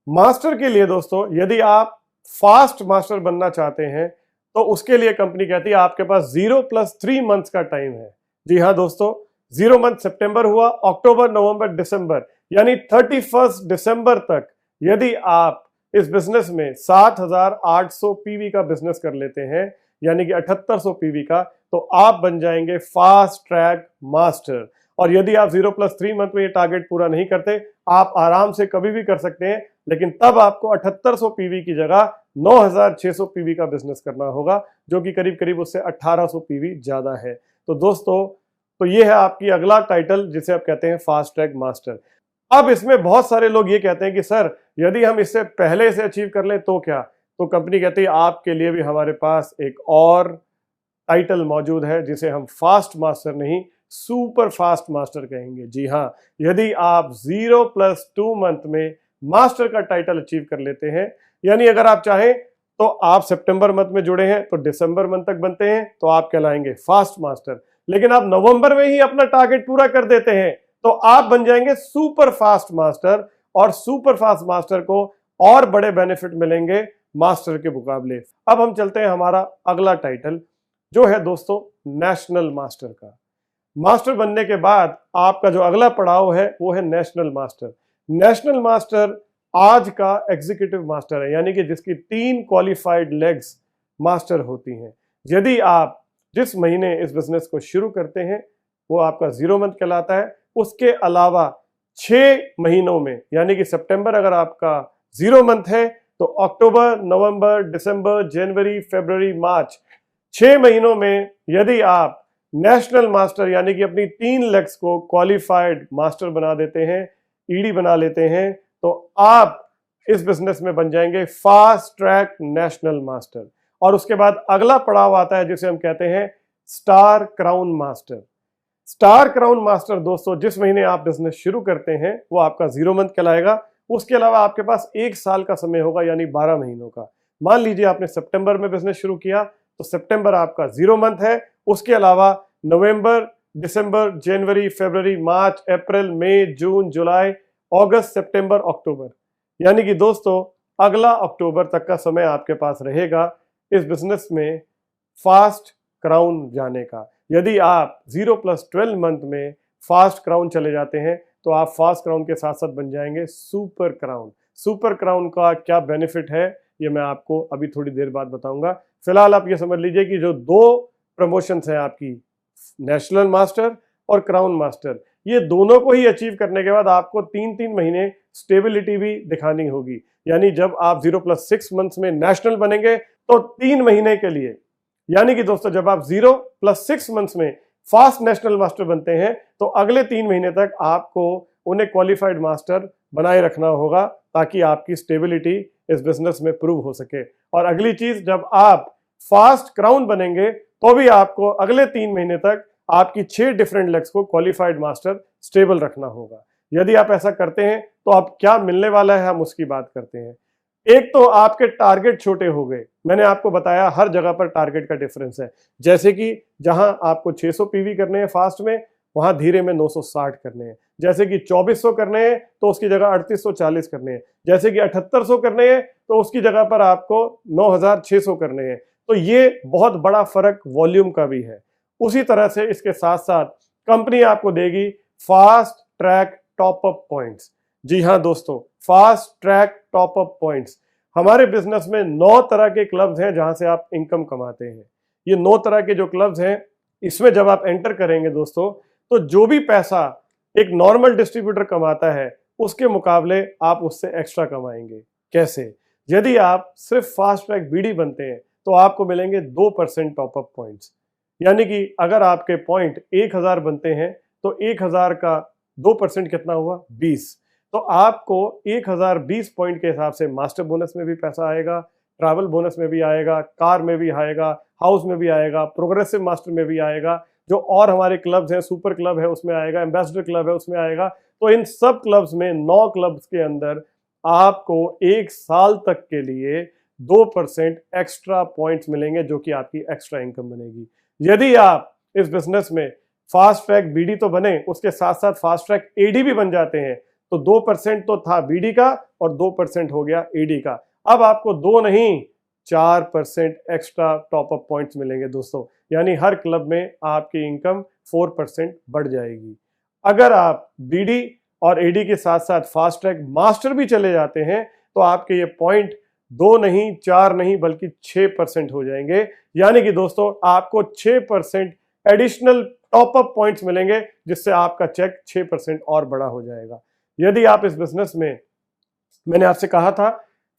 मास्टर के लिए दोस्तों यदि आप फास्ट मास्टर बनना चाहते हैं तो उसके लिए कंपनी कहती है आपके पास 0+3 मंथ्स का टाइम है। जी हाँ दोस्तों, 0 मंथ सितंबर हुआ, अक्टूबर, नवंबर, दिसंबर यानी 31 दिसंबर तक यदि आप इस बिजनेस में 7800 पीवी का बिजनेस कर लेते हैं यानी कि 7800 पीवी का, तो आप बन जाएंगे फास्ट ट्रैक मास्टर। और यदि आप 0+3 मंथ में ये टारगेट पूरा नहीं करते, आप आराम से कभी भी कर सकते हैं, लेकिन तब आपको 7800 पीवी की जगह 9600 पीवी का बिजनेस करना होगा, जो कि करीब करीब उससे 1800 पीवी ज्यादा है। तो दोस्तों, तो ये है आपकी अगला टाइटल जिसे आप कहते हैं फास्ट ट्रैक मास्टर। अब इसमें बहुत सारे लोग ये कहते हैं कि सर यदि हम इससे पहले से अचीव कर लें तो क्या? तो कंपनी कहती है आपके लिए भी हमारे पास एक और टाइटल मौजूद है जिसे हम फास्ट मास्टर नहीं सुपर फास्ट मास्टर कहेंगे। जी हाँ, यदि आप 0+2 मंथ में मास्टर का टाइटल अचीव कर लेते हैं, यानी अगर आप चाहें तो आप सितंबर मंथ में जुड़े हैं तो दिसंबर मंथ तक बनते हैं तो आप कहलाएंगे फास्ट मास्टर। लेकिन आप नवंबर में ही अपना टारगेट पूरा कर देते हैं तो आप बन जाएंगे सुपर फास्ट मास्टर। और सुपर फास्ट मास्टर को और बड़े बेनिफिट मिलेंगे मास्टर के मुकाबले। अब हम चलते हैं हमारा अगला टाइटल, जो है दोस्तों नेशनल मास्टर का। मास्टर बनने के बाद आपका जो अगला पड़ाव है वो है नेशनल मास्टर। नेशनल मास्टर आज का एग्जीक्यूटिव मास्टर है, यानी कि जिसकी 3 क्वालिफाइड लेग्स मास्टर होती हैं। यदि आप जिस महीने इस बिजनेस को शुरू करते हैं वो आपका 0 मंथ कहलाता है। उसके अलावा 6 महीनों में, यानी कि सितंबर अगर आपका 0 मंथ है तो अक्टूबर, नवंबर, दिसंबर, जनवरी, फरवरी, मार्च 6 महीनों में यदि आप नेशनल मास्टर यानी कि अपनी 3 लेग्स को क्वालिफाइड मास्टर बना देते हैं, ईडी बना लेते हैं, तो आप इस बिजनेस में बन जाएंगे फास्ट ट्रैक नेशनल मास्टर। और उसके बाद अगला पड़ाव आता है जिसे हम कहते हैं star crown master. Star crown master दोस्तों जिस महीने आप बिजनेस शुरू करते हैं वो आपका 0 मंथ कहलाएगा। उसके अलावा आपके पास 1 साल का समय होगा, यानी 12 महीनों का। मान लीजिए आपने सितंबर में बिजनेस शुरू किया तो सितंबर आपका 0 मंथ है। उसके अलावा नवंबर, दिसंबर, जनवरी, फरवरी, मार्च, अप्रैल, मई, जून, जुलाई, अगस्त, सितंबर, अक्टूबर, यानी कि दोस्तों अगला अक्टूबर तक का समय आपके पास रहेगा इस बिजनेस में फास्ट क्राउन जाने का। यदि आप 0+12 मंथ में फास्ट क्राउन चले जाते हैं तो आप फास्ट क्राउन के साथ साथ बन जाएंगे सुपर क्राउन। सुपर क्राउन का क्या बेनिफिट है ये मैं आपको अभी थोड़ी देर बाद बताऊंगा। फिलहाल आप ये समझ लीजिए कि जो 2 प्रमोशंस हैं आपकी, नेशनल मास्टर और क्राउन मास्टर, ये दोनों को ही अचीव करने के बाद आपको 3-3 महीने स्टेबिलिटी भी दिखानी होगी। यानी जब आप 0+6 मंथ्स में नेशनल बनेंगे तो 3 महीने के लिए, यानी कि दोस्तों जब आप 0+6 मंथ्स में फास्ट नेशनल मास्टर बनते हैं तो अगले 3 महीने तक आपको उन्हें क्वालिफाइड मास्टर बनाए रखना होगा ताकि आपकी स्टेबिलिटी इस बिजनेस में प्रूव हो सके। और अगली चीज, जब आप फास्ट क्राउन बनेंगे तो भी आपको अगले 3 महीने तक आपकी 6 डिफरेंट लेग्स को क्वालिफाइड मास्टर स्टेबल रखना होगा। यदि आप ऐसा करते हैं तो आप क्या मिलने वाला है हम उसकी बात करते हैं। एक तो आपके टारगेट छोटे हो गए, मैंने आपको बताया हर जगह पर टारगेट का डिफरेंस है। जैसे कि जहां आपको 600 पीवी करने हैं फास्ट में, वहां धीरे में 960 करने हैं। जैसे कि 2400 करने हैं तो उसकी जगह 3840 करने हैं। जैसे कि 7800 करने हैं तो उसकी जगह पर आपको 9600 करने हैं। तो ये बहुत बड़ा फर्क वॉल्यूम का भी है। उसी तरह से इसके साथ साथ कंपनी आपको देगी fast track top up points. जी हाँ दोस्तों, fast track top up points. हमारे बिजनेस में 9 तरह के क्लब्स हैं जहां से आप इनकम कमाते हैं। ये 9 तरह के जो क्लब्स हैं, इसमें जब आप एंटर करेंगे दोस्तों, तो जो भी पैसा एक नॉर्मल डिस्ट्रीब्यूटर कमाता है उसके मुकाबले आप उससे एक्स्ट्रा कमाएंगे। कैसे? यदि आप सिर्फ फास्ट ट्रैक बीडी बनते हैं तो आपको मिलेंगे 2% टॉप अप पॉइंट्स। यानी कि अगर आपके पॉइंट 1000 बनते हैं तो 1000 का 2% कितना हुआ? 20। तो आपको 1020 पॉइंट के हिसाब से मास्टर बोनस में भी पैसा आएगा, ट्रैवल बोनस में भी आएगा, कार में भी आएगा, हाउस में भी आएगा, प्रोग्रेसिव मास्टर में भी आएगा, जो और हमारे क्लब्स हैं, सुपर क्लब है उसमें आएगा, एम्बेसडर क्लब है उसमें आएगा। तो इन सब क्लब्स में 9 क्लब्स के अंदर आपको 1 साल तक के लिए 2% एक्स्ट्रा पॉइंट्स मिलेंगे, जो कि आपकी एक्स्ट्रा इनकम बनेगी। यदि आप इस बिजनेस में फास्ट ट्रैक बीडी तो बने, उसके साथ साथ फास्ट ट्रैक एडी भी बन जाते हैं, तो 2% तो था बीडी का और 2% हो गया एडी का। अब आपको 2 नहीं 4% एक्स्ट्रा टॉप अप पॉइंट्स मिलेंगे दोस्तों। यानी हर क्लब में आपकी इनकम 4% बढ़ जाएगी। अगर आप बीडी और एडी के साथ साथ फास्ट ट्रैक मास्टर भी चले जाते हैं तो आपके ये पॉइंट 2 नहीं 4 नहीं बल्कि 6% हो जाएंगे। यानी कि दोस्तों आपको 6% एडिशनल टॉप अप पॉइंट्स मिलेंगे, जिससे आपका चेक 6% और बड़ा हो जाएगा। यदि आप इस बिजनेस में, मैंने आपसे कहा था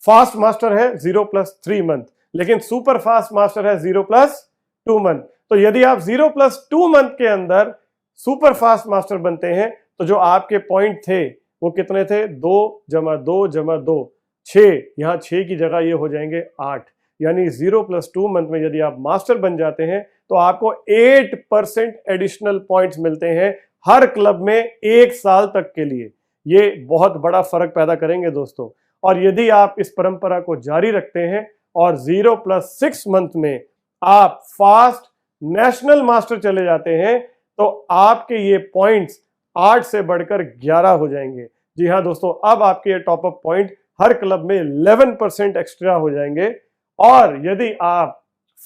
फास्ट मास्टर है 0+3 मंथ, लेकिन सुपर फास्ट मास्टर है 0+2 मंथ। तो यदि आप 0+2 मंथ के अंदर सुपर फास्ट मास्टर बनते हैं तो जो आपके पॉइंट थे वो कितने थे? 2 + 2 + 2 6। यहाँ 6 की जगह ये हो जाएंगे 8। यानी 0+2 मंथ में यदि आप मास्टर बन जाते हैं तो आपको 8% एडिशनल पॉइंट्स मिलते हैं हर क्लब में 1 साल तक के लिए। ये बहुत बड़ा फर्क पैदा करेंगे दोस्तों। और यदि आप इस परंपरा को जारी रखते हैं और 0+6 मंथ में आप फास्ट नेशनल मास्टर चले जाते हैं तो आपके ये पॉइंट्स 8 से बढ़कर 11 हो जाएंगे। जी हाँ दोस्तों, अब आपके ये टॉप अप पॉइंट हर क्लब में 11% एक्स्ट्रा हो जाएंगे। और यदि आप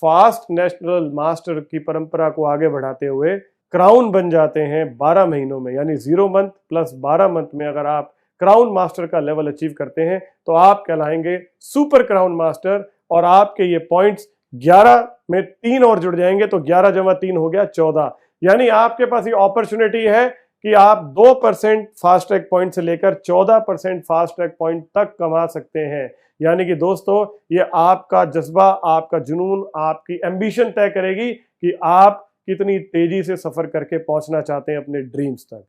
फास्ट नेशनल मास्टर की परंपरा को आगे बढ़ाते हुए क्राउन बन जाते हैं 12 महीनों में, यानी 0 मंथ प्लस 12 मंथ में अगर आप क्राउन मास्टर का लेवल अचीव करते हैं तो आप कहलाएंगे सुपर क्राउन मास्टर। और आपके ये पॉइंट्स 11 में 3 और जुड़ जाएंगे, तो 11 + 3 हो गया 14। यानी आपके पास ये अपॉर्चुनिटी है कि आप 2% फास्ट ट्रैक पॉइंट से लेकर 14% फास्ट ट्रैक पॉइंट तक कमा सकते हैं। यानी कि दोस्तों ये आपका जज्बा, आपका जुनून, आपकी एम्बिशन तय करेगी कि आप कितनी तेजी से सफर करके पहुंचना चाहते हैं अपने ड्रीम्स तक।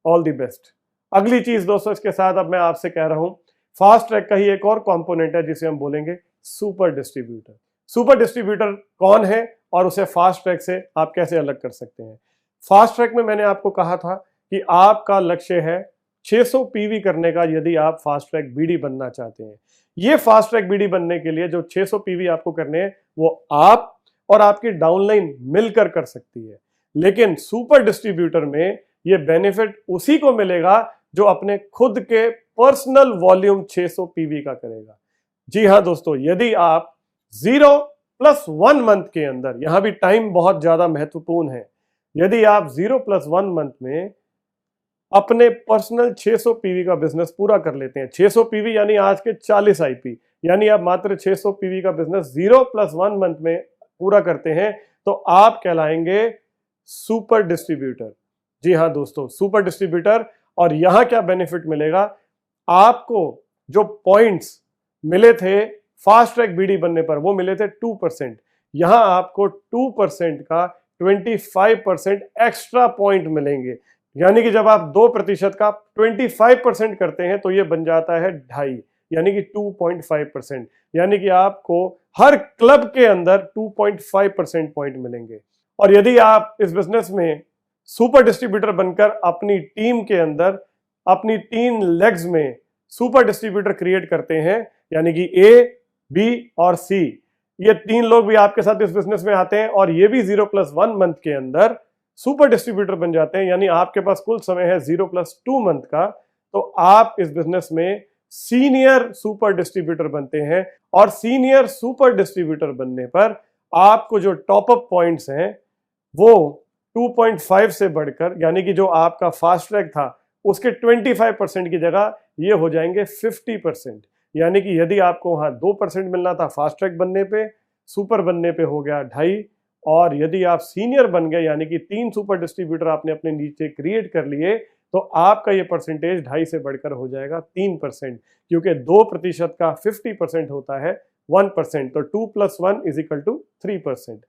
All the best. अगली चीज दोस्तों, इसके साथ अब मैं आपसे कह रहा हूं, फास्ट ट्रैक का ही एक और कंपोनेंट है जिसे हम बोलेंगे सुपर डिस्ट्रीब्यूटर। सुपर डिस्ट्रीब्यूटर कौन है और उसे फास्ट ट्रैक से आप कैसे अलग कर सकते हैं? फास्ट ट्रैक में मैंने आपको कहा था कि आपका लक्ष्य है 600 पीवी करने का यदि आप फास्ट ट्रैक बीडी बनना चाहते हैं। ये फास्ट ट्रैक बीडी बनने के लिए जो 600 पीवी आपको करने हैं वो आप और आपकी डाउनलाइन मिलकर कर सकती है। लेकिन सुपर डिस्ट्रीब्यूटर में ये बेनिफिट उसी को मिलेगा जो अपने खुद के पर्सनल वॉल्यूम 600 पीवी का करेगा। जी हाँ दोस्तों, यदि आप 0+1 मंथ के अंदर, यहां भी टाइम बहुत ज्यादा महत्वपूर्ण है, यदि आप 0+1 मंथ में अपने पर्सनल 600 पीवी का बिजनेस पूरा कर लेते हैं, 600 पीवी यानी आज के 40 आईपी, यानी आप मात्र 600 पीवी का बिजनेस 0+1 मंथ में पूरा करते हैं, तो आप कहलाएंगे सुपर डिस्ट्रीब्यूटर। जी हाँ दोस्तों, सुपर डिस्ट्रीब्यूटर। और यहां क्या बेनिफिट मिलेगा? आपको जो पॉइंट्स मिले थे फास्ट ट्रैक बीडी बनने पर वो मिले थे 2%, यहां आपको 2% का 25% एक्स्ट्रा पॉइंट मिलेंगे। यानी कि जब आप 2% का 25% करते हैं तो ये बन जाता है 2.5, यानी कि 2.5%। यानी कि आपको हर क्लब के अंदर 2.5% पॉइंट मिलेंगे। और यदि आप इस बिजनेस में सुपर डिस्ट्रीब्यूटर बनकर अपनी टीम के अंदर अपनी 3 लेग्स में सुपर डिस्ट्रीब्यूटर क्रिएट करते हैं, यानी कि ए, बी और सी, ये 3 लोग भी आपके साथ इस बिजनेस में आते हैं और ये भी 0+1 मंथ के अंदर सुपर डिस्ट्रीब्यूटर बन जाते हैं, यानी आपके पास कुल समय है 0+2 मंथ का, तो आप इस बिजनेस में सीनियर सुपर डिस्ट्रीब्यूटर बनते हैं। और सीनियर सुपर डिस्ट्रीब्यूटर बनने पर आपको जो टॉप अप पॉइंट्स हैं वो 2.5 से बढ़कर, यानी कि जो आपका फास्ट ट्रैक था उसके 25% की जगह ये हो जाएंगे 50%। यानी कि यदि आपको वहाँ 2% मिलना था फास्ट ट्रैक बनने पे, सुपर बनने पे हो गया 2.5, और यदि आप सीनियर बन गए यानी कि 3 सुपर डिस्ट्रीब्यूटर आपने अपने नीचे क्रिएट कर लिए, तो आपका ये परसेंटेज 2.5 से बढ़कर हो जाएगा 3%, क्योंकि 2% का 50% होता है 1%, तो 2 + 1 = 3%।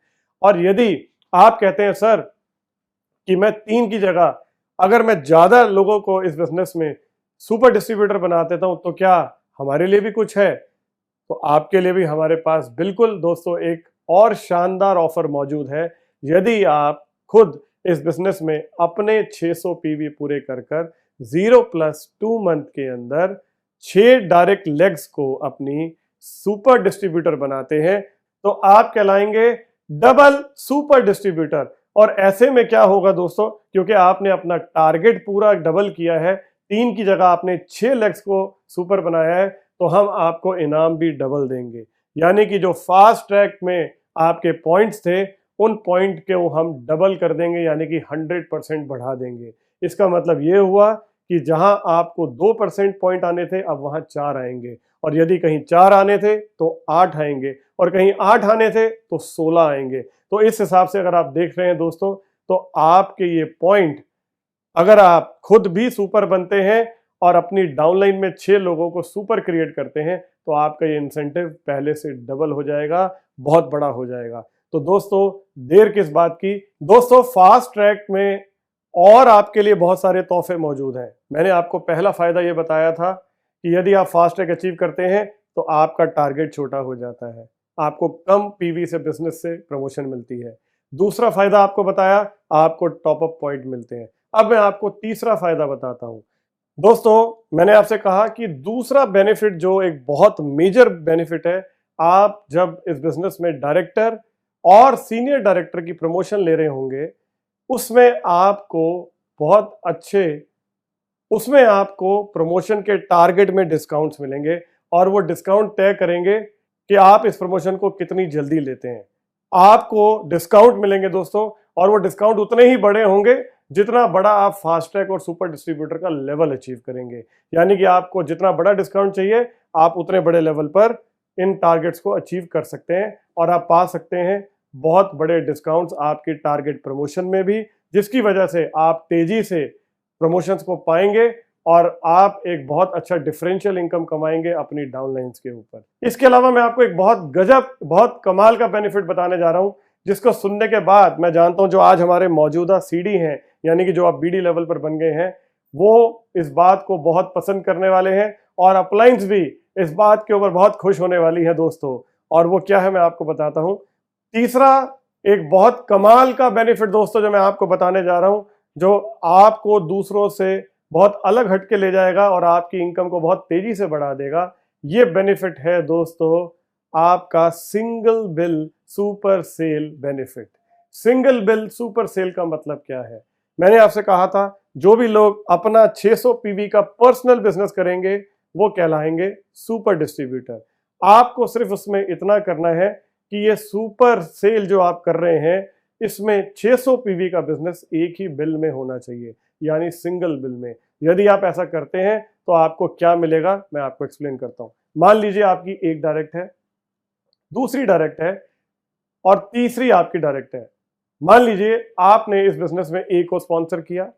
और यदि आप कहते हैं सर कि मैं 3 की जगह अगर मैं ज्यादा लोगों को इस बिजनेस में सुपर डिस्ट्रीब्यूटर बना देता हूं तो क्या हमारे लिए भी कुछ है? तो आपके लिए भी हमारे पास बिल्कुल दोस्तों एक और शानदार ऑफर मौजूद है। यदि आप खुद इस बिजनेस में अपने 600 पीवी पूरे कर 0+2 मंथ के अंदर 6 डायरेक्ट लेग्स को अपनी सुपर डिस्ट्रीब्यूटर बनाते हैं, तो आप कहलाएंगे डबल सुपर डिस्ट्रीब्यूटर। और ऐसे में क्या होगा दोस्तों, क्योंकि आपने अपना टारगेट पूरा डबल किया है, 3 की जगह आपने 6 लेग्स को सुपर बनाया है, तो हम आपको इनाम भी डबल देंगे। यानी कि जो फास्ट ट्रैक में आपके पॉइंट्स थे उन पॉइंट को हम डबल कर देंगे, यानी कि 100% बढ़ा देंगे। इसका मतलब ये हुआ कि जहां आपको 2% पॉइंट आने थे अब वहां 4 आएंगे, और यदि कहीं 4 आने थे तो 8 आएंगे, और कहीं 8 आने थे तो 16 आएंगे। तो इस हिसाब से अगर आप देख रहे हैं दोस्तों, तो आपके ये पॉइंट अगर आप खुद भी सुपर बनते हैं और अपनी डाउनलाइन में 6 लोगों को सुपर क्रिएट करते हैं, तो आपका ये इंसेंटिव पहले से डबल हो जाएगा, बहुत बड़ा हो जाएगा। तो दोस्तों देर किस बात की, दोस्तों फास्ट ट्रैक में और आपके लिए बहुत सारे तोहफे मौजूद हैं। मैंने आपको पहला फायदा ये बताया था कि यदि आप फास्ट ट्रैक अचीव करते हैं तो आपका टारगेट छोटा हो जाता है, आपको कम पीवी से बिजनेस से प्रमोशन मिलती है। दूसरा फायदा आपको बताया, आपको टॉप अप पॉइंट मिलते हैं। अब मैं आपको तीसरा फायदा बताता हूं। दोस्तों मैंने आपसे कहा कि दूसरा बेनिफिट जो एक बहुत मेजर बेनिफिट है, आप जब इस बिजनेस में डायरेक्टर और सीनियर डायरेक्टर की प्रमोशन ले रहे होंगे, उसमें आपको प्रमोशन के टारगेट में डिस्काउंट्स मिलेंगे, और वो डिस्काउंट तय करेंगे कि आप इस प्रमोशन को कितनी जल्दी लेते हैं। आपको डिस्काउंट मिलेंगे दोस्तों, और वो डिस्काउंट उतने ही बड़े होंगे जितना बड़ा आप फास्ट ट्रैक और सुपर डिस्ट्रीब्यूटर का लेवल अचीव करेंगे। यानी कि आपको जितना बड़ा डिस्काउंट चाहिए, आप उतने बड़े लेवल पर इन टारगेट्स को अचीव कर सकते हैं, और आप पा सकते हैं बहुत बड़े डिस्काउंट्स आपके टारगेट प्रमोशन में भी, जिसकी वजह से आप तेजी से प्रमोशंस को पाएंगे और आप एक बहुत अच्छा डिफरेंशियल इनकम कमाएंगे अपनी डाउनलाइंस के ऊपर। इसके अलावा मैं आपको एक बहुत कमाल का बेनिफिट बताने जा रहा हूं, जिसको सुनने के बाद मैं जानता हूं जो आज हमारे मौजूदा सीडी हैं, यानी कि जो आप बीडी लेवल पर बन गए हैं, वो इस बात को बहुत पसंद करने वाले हैं, और अपलाइंस भी इस बात के ऊपर बहुत खुश होने वाली है दोस्तों। और वो क्या है मैं आपको बताता हूं। तीसरा एक बहुत कमाल का बेनिफिट दोस्तों जो मैं आपको बताने जा रहा हूं, जो आपको दूसरों से बहुत अलग हटके ले जाएगा और आपकी इनकम को बहुत तेजी से बढ़ा देगा। ये बेनिफिट है दोस्तों आपका single bill super sale benefit. Single bill super sale का मतलब क्या है? मैंने आपसे कहा था जो भी लोग अपना 600 पीवी का पर्सनल बिजनेस करेंगे वो कहलाएंगे सुपर डिस्ट्रीब्यूटर। आपको सिर्फ उसमें इतना करना है कि ये सुपर सेल जो आप कर रहे हैं, इसमें 600 पीवी का बिजनेस एक ही बिल में होना चाहिए, यानी सिंगल बिल में। यदि आप ऐसा करते हैं तो आपको क्या मिलेगा मैं आपको एक्सप्लेन करता हूं। मान लीजिए आपकी एक डायरेक्ट है, दूसरी डायरेक्ट है, और तीसरी आपकी डायरेक्ट है। मान लीजिए आपने इस बिजनेस में ए को स्पॉन्सर किया,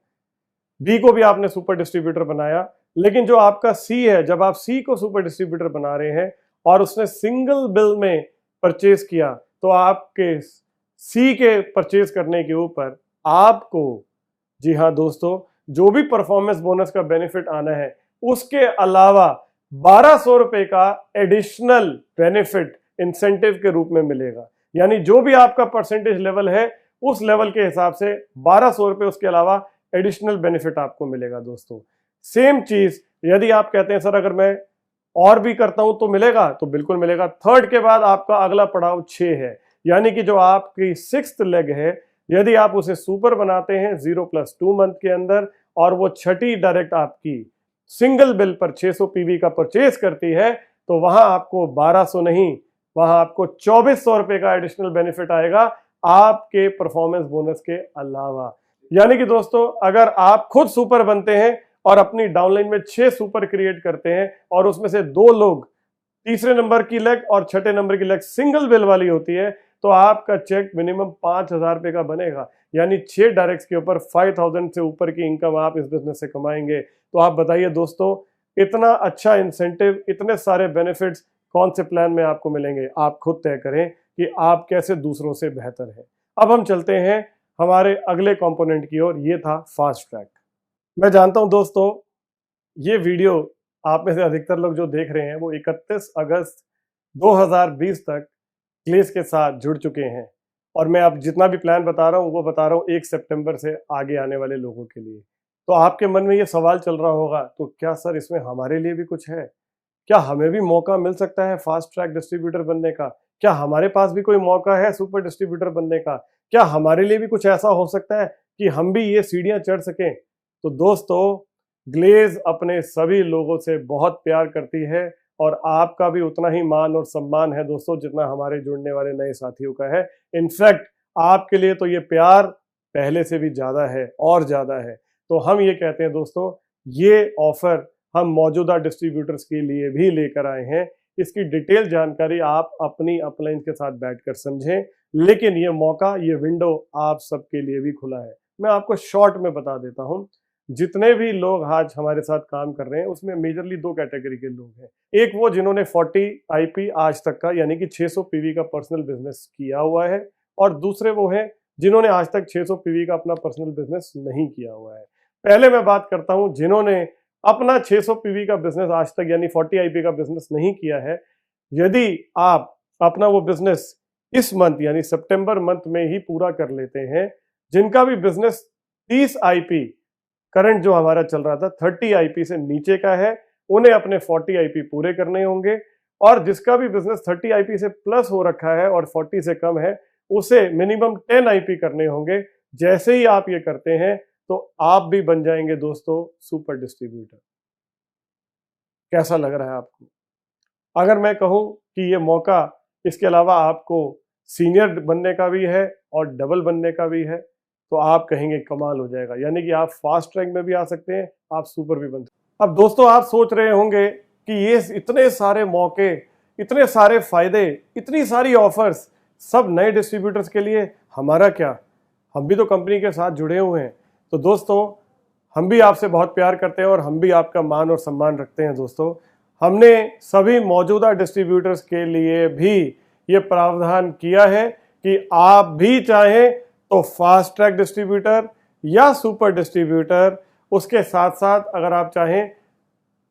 बी को भी आपने सुपर डिस्ट्रीब्यूटर बनाया, लेकिन जो आपका सी है, जब आप सी को सुपर डिस्ट्रीब्यूटर बना रहे हैं और उसने सिंगल बिल में परचेज किया, तो आपके सी के परचेज करने के ऊपर आपको, जी हाँ दोस्तों, जो भी परफॉर्मेंस बोनस का बेनिफिट आना है उसके अलावा 1200 रुपए का एडिशनल बेनिफिट इंसेंटिव के रूप में मिलेगा। यानी जो भी आपका परसेंटेज लेवल है उस लेवल के हिसाब से 1200 रुपए उसके अलावा एडिशनल बेनिफिट आपको मिलेगा दोस्तों। सेम चीज यदि आप कहते हैं सर अगर मैं और भी करता हूं तो मिलेगा, तो बिल्कुल मिलेगा। थर्ड के बाद आपका अगला पड़ाव 6 है, यानी कि जो आपकी 6th लेग है, यदि आप उसे सुपर बनाते हैं 0+2 मंथ के अंदर, और वो छठी डायरेक्ट आपकी सिंगल बिल पर 600 पीवी का परचेज करती है, तो वहां आपको 1200 नहीं, वहां आपको 2400 रुपए का एडिशनल बेनिफिट आएगा आपके परफॉर्मेंस बोनस के अलावा। यानी कि दोस्तों अगर आप खुद सुपर बनते हैं और अपनी डाउनलाइन में 6 सुपर क्रिएट करते हैं और उसमें से 2 लोग तीसरे नंबर की लेग और छठे नंबर की लेग सिंगल बेल वाली होती है, तो आपका चेक मिनिमम 5,000 रुपए का बनेगा। यानी 6 डायरेक्ट्स के ऊपर 5,000 से ऊपर की इनकम आप इस बिजनेस से कमाएंगे। तो आप बताइए दोस्तों, इतना अच्छा इंसेंटिव, इतने सारे बेनिफिट्स कौन से प्लान में आपको मिलेंगे? आप खुद तय करें कि आप कैसे दूसरों से बेहतर हैं। अब हम चलते हैं हमारे अगले कंपोनेंट की ओर। ये था फास्ट ट्रैक। मैं जानता हूं दोस्तों, ये वीडियो आप में से अधिकतर लोग जो देख रहे हैं वो 31 अगस्त 2020 तक ग्लेज के साथ जुड़ चुके हैं, और मैं अब जितना भी प्लान बता रहा हूँ वो बता रहा हूँ 1 सितंबर से आगे आने वाले लोगों के लिए। तो आपके मन में ये सवाल चल रहा होगा, तो क्या सर इसमें हमारे लिए भी कुछ है? क्या हमें भी मौका मिल सकता है फास्ट ट्रैक डिस्ट्रीब्यूटर बनने का? क्या हमारे पास भी कोई मौका है सुपर डिस्ट्रीब्यूटर बनने का? क्या हमारे लिए भी कुछ ऐसा हो सकता है कि हम भी ये सीढ़ियां चढ़ सकें? तो दोस्तों, ग्लेज अपने सभी लोगों से बहुत प्यार करती है, और आपका भी उतना ही मान और सम्मान है दोस्तों जितना हमारे जुड़ने वाले नए साथियों का है। इनफैक्ट आपके लिए तो ये प्यार पहले से भी ज़्यादा है और ज़्यादा है। तो हम ये कहते हैं दोस्तों, ये ऑफर हम मौजूदा डिस्ट्रीब्यूटर्स के लिए भी लेकर आए हैं। इसकी डिटेल जानकारी आप अपनी अपलाइन के साथ बैठकर समझें, लेकिन ये मौका, ये विंडो आप सबके लिए भी खुला है। मैं आपको शॉर्ट में बता देता हूं, जितने भी लोग आज हमारे साथ काम कर रहे हैं उसमें मेजरली 2 कैटेगरी के लोग हैं। एक वो जिन्होंने 40 आईपी आज तक का यानी कि 600 पीवी का पर्सनल बिजनेस किया हुआ है, और दूसरे वो हैं जिन्होंने आज तक 600 पीवी का अपना पर्सनल बिजनेस नहीं किया हुआ है। पहले मैं बात करता हूं जिन्होंने अपना 600 पीवी का बिजनेस आज तक यानी 40 आईपी का बिजनेस नहीं किया है। यदि आप अपना वो बिजनेस इस मंथ यानी सितंबर मंथ में ही पूरा कर लेते हैं, जिनका भी बिजनेस 30 आईपी करंट जो हमारा चल रहा था 30 आईपी से नीचे का है, उन्हें अपने 40 आईपी पूरे करने होंगे, और जिसका भी बिजनेस 30 आईपी से प्लस हो रखा है और 40 से कम है, उसे मिनिमम 10 आईपी करने होंगे। जैसे ही आप ये करते हैं तो आप भी बन जाएंगे दोस्तों सुपर डिस्ट्रीब्यूटर। कैसा लग रहा है आपको? अगर मैं कहूं कि ये मौका इसके अलावा आपको सीनियर बनने का भी है और डबल बनने का भी है, तो आप कहेंगे कमाल हो जाएगा। यानी कि आप फास्ट ट्रैक में भी आ सकते हैं, आप सुपर भी बन सकते हैं। अब दोस्तों, आप सोच रहे होंगे कि ये इतने सारे मौके, इतने सारे फायदे, इतनी सारी ऑफर्स सब नए डिस्ट्रीब्यूटर्स के लिए, हमारा क्या? हम भी तो कंपनी के साथ जुड़े हुए हैं। तो दोस्तों, हम भी आपसे बहुत प्यार करते हैं और हम भी आपका मान और सम्मान रखते हैं दोस्तों। हमने सभी मौजूदा डिस्ट्रीब्यूटर्स के लिए भी ये प्रावधान किया है कि आप भी चाहें तो फास्ट ट्रैक डिस्ट्रीब्यूटर या सुपर डिस्ट्रीब्यूटर, उसके साथ साथ अगर आप चाहें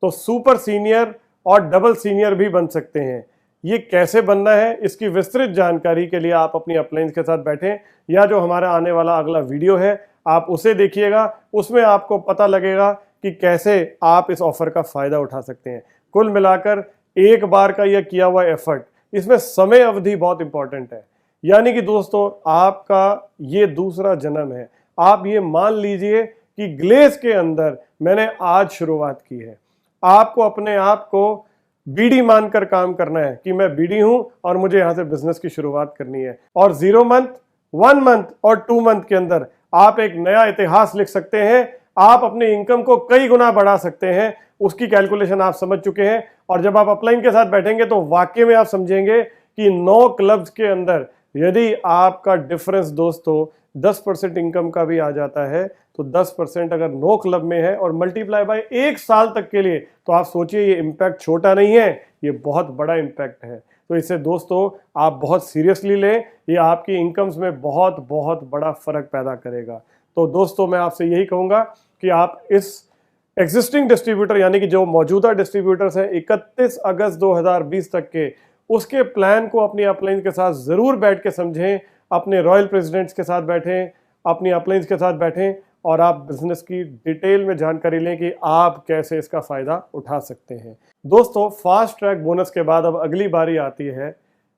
तो सुपर सीनियर और डबल सीनियर भी बन सकते हैं। ये कैसे बनना है, इसकी विस्तृत जानकारी के लिए आप अपनी अपलाइंस के साथ बैठें, या जो हमारा आने वाला अगला वीडियो है आप उसे देखिएगा। उसमें आपको पता लगेगा कि कैसे आप इस ऑफर का फायदा उठा सकते हैं। कुल मिलाकर एक बार का यह किया हुआ एफर्ट, इसमें समय अवधि बहुत इंपॉर्टेंट है। यानी कि दोस्तों, आपका ये दूसरा जन्म है। आप ये मान लीजिए कि ग्लेज के अंदर मैंने आज शुरुआत की है। आपको अपने आप को बीडी मानकर काम करना है कि मैं बीडी हूं और मुझे यहां से बिजनेस की शुरुआत करनी है, और 0 मंथ, 1 मंथ और 2 मंथ के अंदर आप एक नया इतिहास लिख सकते हैं। आप अपनी इनकम को कई गुना बढ़ा सकते हैं। उसकी कैलकुलेशन आप समझ चुके हैं, और जब आप अपलाइन के साथ बैठेंगे तो वाकई में आप समझेंगे कि 9 क्लब्स के अंदर यदि आपका डिफरेंस दोस्तों 10% इनकम का भी आ जाता है, तो 10% अगर 9 क्लब में है और मल्टीप्लाई बाय 1 साल तक के लिए, तो आप सोचिए ये इम्पैक्ट छोटा नहीं है, ये बहुत बड़ा इम्पैक्ट है। तो इसे दोस्तों आप बहुत सीरियसली लें, ये आपकी इनकम्स में बहुत बहुत बड़ा फर्क पैदा करेगा। तो दोस्तों, मैं आपसे यही कहूँगा कि आप इस एग्जिस्टिंग डिस्ट्रीब्यूटर यानी कि जो मौजूदा डिस्ट्रीब्यूटर्स हैं 31 अगस्त 2020 तक के, उसके प्लान को अपनी अपलाइन के साथ ज़रूर बैठ के समझें। अपने रॉयल प्रेसिडेंट्स के साथ बैठें, अपनी अपलाइंस के साथ बैठें, और आप बिजनेस की डिटेल में जानकारी लें कि आप कैसे इसका फ़ायदा उठा सकते हैं। दोस्तों, फास्ट ट्रैक बोनस के बाद अब अगली बारी आती है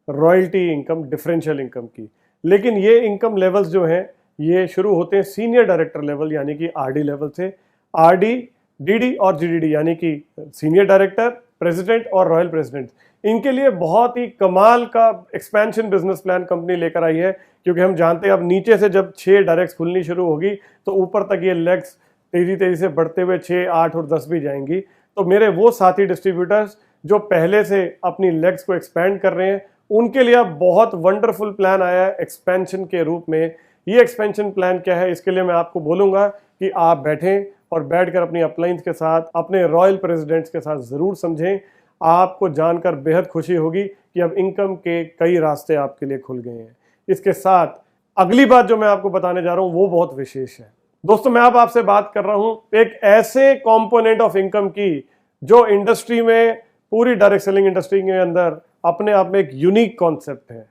रॉयल्टी इनकम, डिफरेंशियल इनकम की। लेकिन ये इनकम लेवल्स जो हैं ये शुरू होते हैं सीनियर डायरेक्टर लेवल यानी कि आरडी लेवल से। आरडी, डीडी और जीडीडी यानी कि सीनियर डायरेक्टर, प्रेसिडेंट और रॉयल प्रेसिडेंट, इनके लिए बहुत ही कमाल का एक्सपेंशन बिजनेस प्लान कंपनी लेकर आई है। क्योंकि हम जानते हैं अब नीचे से जब 6 डायरेक्ट्स खुलनी शुरू होगी तो ऊपर तक ये लेग्स तेजी से बढ़ते हुए 6, 8 और 10 भी जाएंगी। तो मेरे वो साथी डिस्ट्रीब्यूटर्स जो पहले से अपनी लेग्स को एक्सपेंड कर रहे हैं, उनके लिए अब बहुत वंडरफुल प्लान आया है एक्सपेंशन के रूप में। ये एक्सपेंशन प्लान क्या है, इसके लिए मैं आपको बोलूँगा कि आप बैठें और बैठकर अपनी अपलाइंस के साथ, अपने रॉयल प्रेसिडेंट्स के साथ ज़रूर समझें। आपको जानकर बेहद खुशी होगी कि अब इनकम के कई रास्ते आपके लिए खुल गए हैं। इसके साथ अगली बात जो मैं आपको बताने जा रहा हूँ वो बहुत विशेष है दोस्तों। मैं अब आपसे बात कर रहा हूँ एक ऐसे कंपोनेंट ऑफ इनकम की जो इंडस्ट्री में, पूरी डायरेक्ट सेलिंग इंडस्ट्री के अंदर अपने आप में एक यूनिक कॉन्सेप्ट है।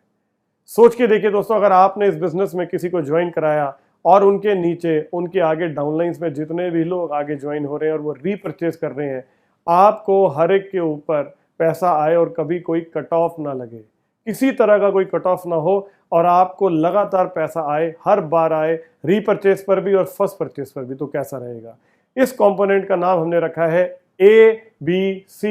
सोच के देखिए दोस्तों, अगर आपने इस बिजनेस में किसी को ज्वाइन कराया और उनके नीचे, उनके आगे डाउनलाइंस में जितने भी लोग आगे ज्वाइन हो रहे हैं और वो रीपरचेज कर रहे हैं, आपको हर एक के ऊपर पैसा आए और कभी कोई कट ऑफ ना लगे, किसी तरह का कोई कट ऑफ ना हो और आपको लगातार पैसा आए, हर बार आए, रीपरचेज पर भी और फर्स्ट परचेज पर भी। तो कैसा रहेगा? इस कंपोनेंट का नाम हमने रखा है ABC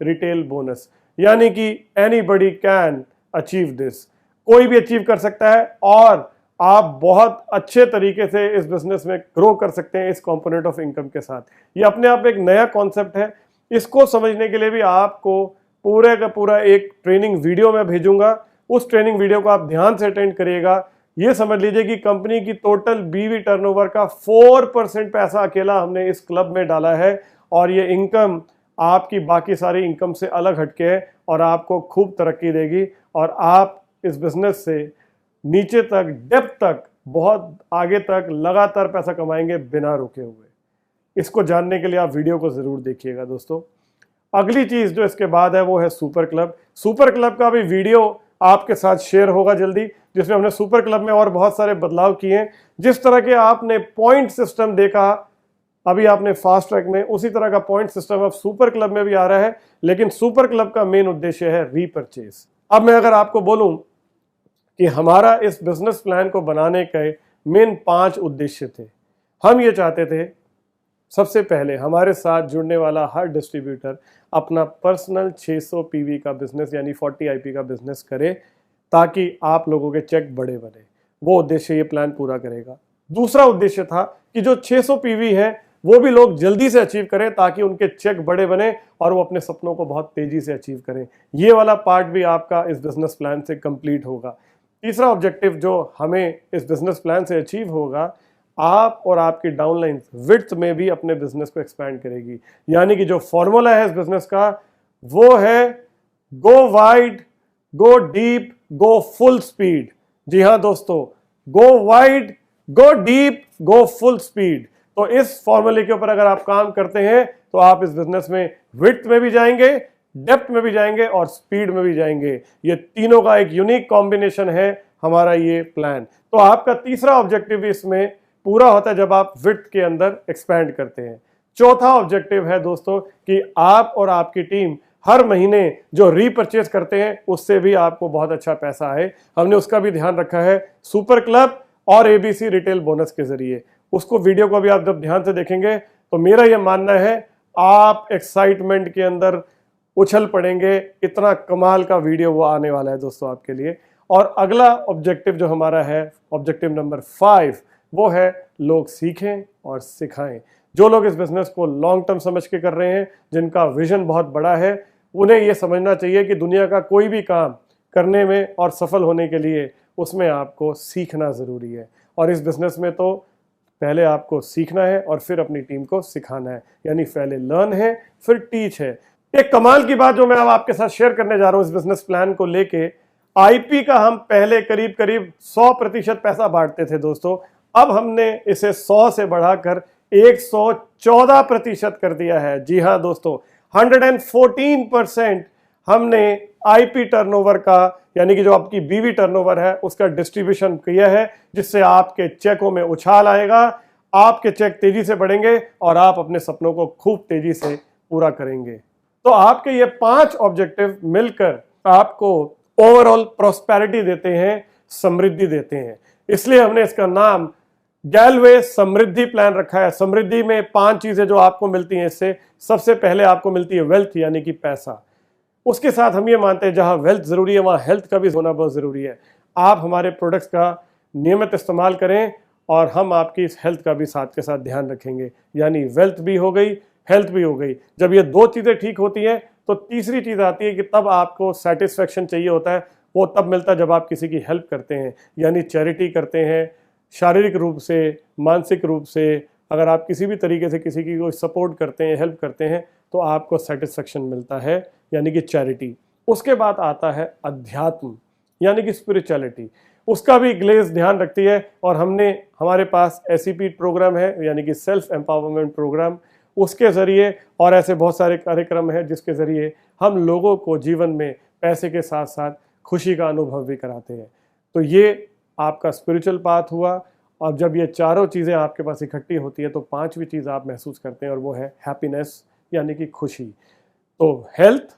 रिटेल बोनस, यानी कि एनीबडी कैन अचीव दिस। कोई भी अचीव कर सकता है और आप बहुत अच्छे तरीके से इस बिजनेस में ग्रो कर सकते हैं इस कंपोनेंट ऑफ इनकम के साथ। ये अपने आप में एक नया कॉन्सेप्ट है। इसको समझने के लिए भी आपको पूरे का पूरा एक ट्रेनिंग वीडियो मैं भेजूंगा। उस ट्रेनिंग वीडियो को आप ध्यान से अटेंड करिएगा। ये समझ लीजिए कि कंपनी की टोटल बीवी टर्नओवर का 4% पैसा अकेला हमने इस क्लब में डाला है और ये इनकम आपकी बाकी सारी इनकम से अलग हटके है और आपको खूब तरक्की देगी और आप इस बिजनेस से नीचे तक, डेप्थ तक, बहुत आगे तक लगातार पैसा कमाएंगे बिना रुके हुए। इसको जानने के लिए आप वीडियो को जरूर देखिएगा दोस्तों। अगली चीज जो इसके बाद है वो है सुपर क्लब। सुपर क्लब का भी वीडियो आपके साथ शेयर होगा जल्दी, जिसमें हमने सुपर क्लब में और बहुत सारे बदलाव किए हैं। जिस तरह के आपने पॉइंट सिस्टम देखा अभी आपने फास्ट ट्रैक में, उसी तरह का पॉइंट सिस्टम अब सुपर क्लब में भी आ रहा है, लेकिन सुपर क्लब का मेन उद्देश्य है रीपरचेज। अब मैं अगर आपको बोलूं कि हमारा इस बिजनेस प्लान को बनाने के मेन 5 उद्देश्य थे। हम ये चाहते थे, सबसे पहले हमारे साथ जुड़ने वाला हर डिस्ट्रीब्यूटर अपना पर्सनल 600 पीवी का बिजनेस यानी 40 आईपी का बिजनेस करे ताकि आप लोगों के चेक बड़े बने। वो उद्देश्य ये प्लान पूरा करेगा। दूसरा उद्देश्य था कि जो 600 पीवी है वो भी लोग जल्दी से अचीव करें ताकि उनके चेक बड़े बने और वो अपने सपनों को बहुत तेजी से अचीव करें। ये वाला पार्ट भी आपका इस बिजनेस प्लान से कंप्लीट होगा। तीसरा ऑब्जेक्टिव जो हमें इस बिजनेस प्लान से अचीव होगा, आप और आपकी डाउनलाइन विड्थ में भी अपने बिजनेस को एक्सपैंड करेगी। यानी कि जो फॉर्मूला है इस बिजनेस का वो है go wide, go deep, go full speed. जी हाँ दोस्तों, go wide, go deep, go full speed. तो इस फॉर्मूले के ऊपर अगर आप काम करते हैं तो आप इस बिजनेस में विड्थ में भी जाएंगे, डेप्थ में भी जाएंगे और स्पीड में भी जाएंगे। ये तीनों का एक यूनिक कॉम्बिनेशन है हमारा ये प्लान। तो आपका तीसरा ऑब्जेक्टिव भी इसमें पूरा होता है जब आप विड्थ के अंदर एक्सपैंड करते हैं। चौथा ऑब्जेक्टिव है दोस्तों कि आप और आपकी टीम हर महीने जो रीपरचेज करते हैं उससे भी आपको बहुत अच्छा पैसा आए। हमने उसका भी ध्यान रखा है सुपर क्लब और एबीसी रिटेल बोनस के जरिए। उसको वीडियो को भी आप जब ध्यान से देखेंगे तो मेरा यह मानना है आप एक्साइटमेंट के अंदर उछल पड़ेंगे। इतना कमाल का वीडियो वो आने वाला है दोस्तों आपके लिए। और अगला ऑब्जेक्टिव जो हमारा है, ऑब्जेक्टिव नंबर 5, वो है लोग सीखें और सिखाएं। जो लोग इस बिजनेस को लॉन्ग टर्म समझ के कर रहे हैं, जिनका विजन बहुत बड़ा है, उन्हें ये समझना चाहिए कि दुनिया का कोई भी काम करने में और सफल होने के लिए उसमें आपको सीखना ज़रूरी है। और इस बिजनेस में तो पहले आपको सीखना है और फिर अपनी टीम को सिखाना है, यानी पहले लर्न है फिर टीच है। एक कमाल की बात जो मैं अब आपके साथ शेयर करने जा रहा हूं इस बिजनेस प्लान को लेके, आईपी का हम पहले करीब करीब 100% पैसा बांटते थे दोस्तों। अब हमने इसे 100 से बढ़ाकर 114% कर दिया है। जी हाँ दोस्तों, 114% हमने आईपी टर्नओवर का, यानी कि जो आपकी बीवी टर्नओवर है, उसका डिस्ट्रीब्यूशन किया है, जिससे आपके चेकों में उछाल आएगा, आपके चेक तेजी से बढ़ेंगे और आप अपने सपनों को खूब तेजी से पूरा करेंगे। तो आपके ये 5 ऑब्जेक्टिव मिलकर आपको ओवरऑल प्रॉस्पेरिटी देते हैं, समृद्धि देते हैं। इसलिए हमने इसका नाम गैलवे समृद्धि प्लान रखा है। समृद्धि में 5 चीजें जो आपको मिलती हैं इससे। सबसे पहले आपको मिलती है वेल्थ, यानी कि पैसा। उसके साथ हम ये मानते हैं जहां वेल्थ जरूरी है वहां हेल्थ का भी होना बहुत जरूरी है। आप हमारे प्रोडक्ट्स का नियमित इस्तेमाल करें और हम आपकी इस हेल्थ का भी साथ के साथ ध्यान रखेंगे। यानी वेल्थ भी हो गई, हेल्थ भी हो गई। जब ये दो चीज़ें ठीक होती हैं तो तीसरी चीज़ आती है कि तब आपको सेटिस्फेक्शन चाहिए होता है। वो तब मिलता है जब आप किसी की हेल्प करते हैं, यानी चैरिटी करते हैं, शारीरिक रूप से, मानसिक रूप से। अगर आप किसी भी तरीके से किसी की कोई सपोर्ट करते हैं, हेल्प करते हैं, तो आपको सेटिस्फेक्शन मिलता है, यानी कि चैरिटी। उसके बाद आता है अध्यात्म, यानी कि स्पिरिचुअलिटी। उसका भी ग्लेस ध्यान रखती है और हमारे पास SEP प्रोग्राम है, यानी कि सेल्फ एम्पावरमेंट प्रोग्राम। उसके ज़रिए और ऐसे बहुत सारे कार्यक्रम हैं जिसके ज़रिए हम लोगों को जीवन में पैसे के साथ साथ खुशी का अनुभव भी कराते हैं। तो ये आपका स्पिरिचुअल पाथ हुआ। और जब ये चारों चीज़ें आपके पास इकट्ठी होती है तो पांचवी चीज़ आप महसूस करते हैं और वो है हैप्पीनेस, यानी कि खुशी। तो हेल्थ,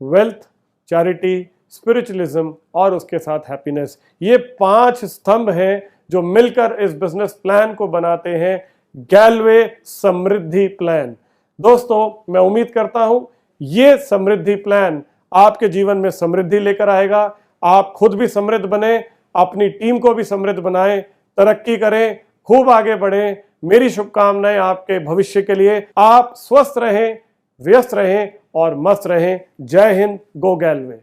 वेल्थ, चैरिटी, स्पिरिचुअलिज्म और उसके साथ हैप्पीनेस, ये 5 स्तंभ हैं जो मिलकर इस बिजनेस प्लान को बनाते हैं गैलवे समृद्धि प्लान। दोस्तों, मैं उम्मीद करता हूं ये समृद्धि प्लान आपके जीवन में समृद्धि लेकर आएगा। आप खुद भी समृद्ध बने, अपनी टीम को भी समृद्ध बनाएं, तरक्की करें, खूब आगे बढ़ें। मेरी शुभकामनाएं आपके भविष्य के लिए। आप स्वस्थ रहें, व्यस्त रहें और मस्त रहें। जय हिंद, गो गैलवे।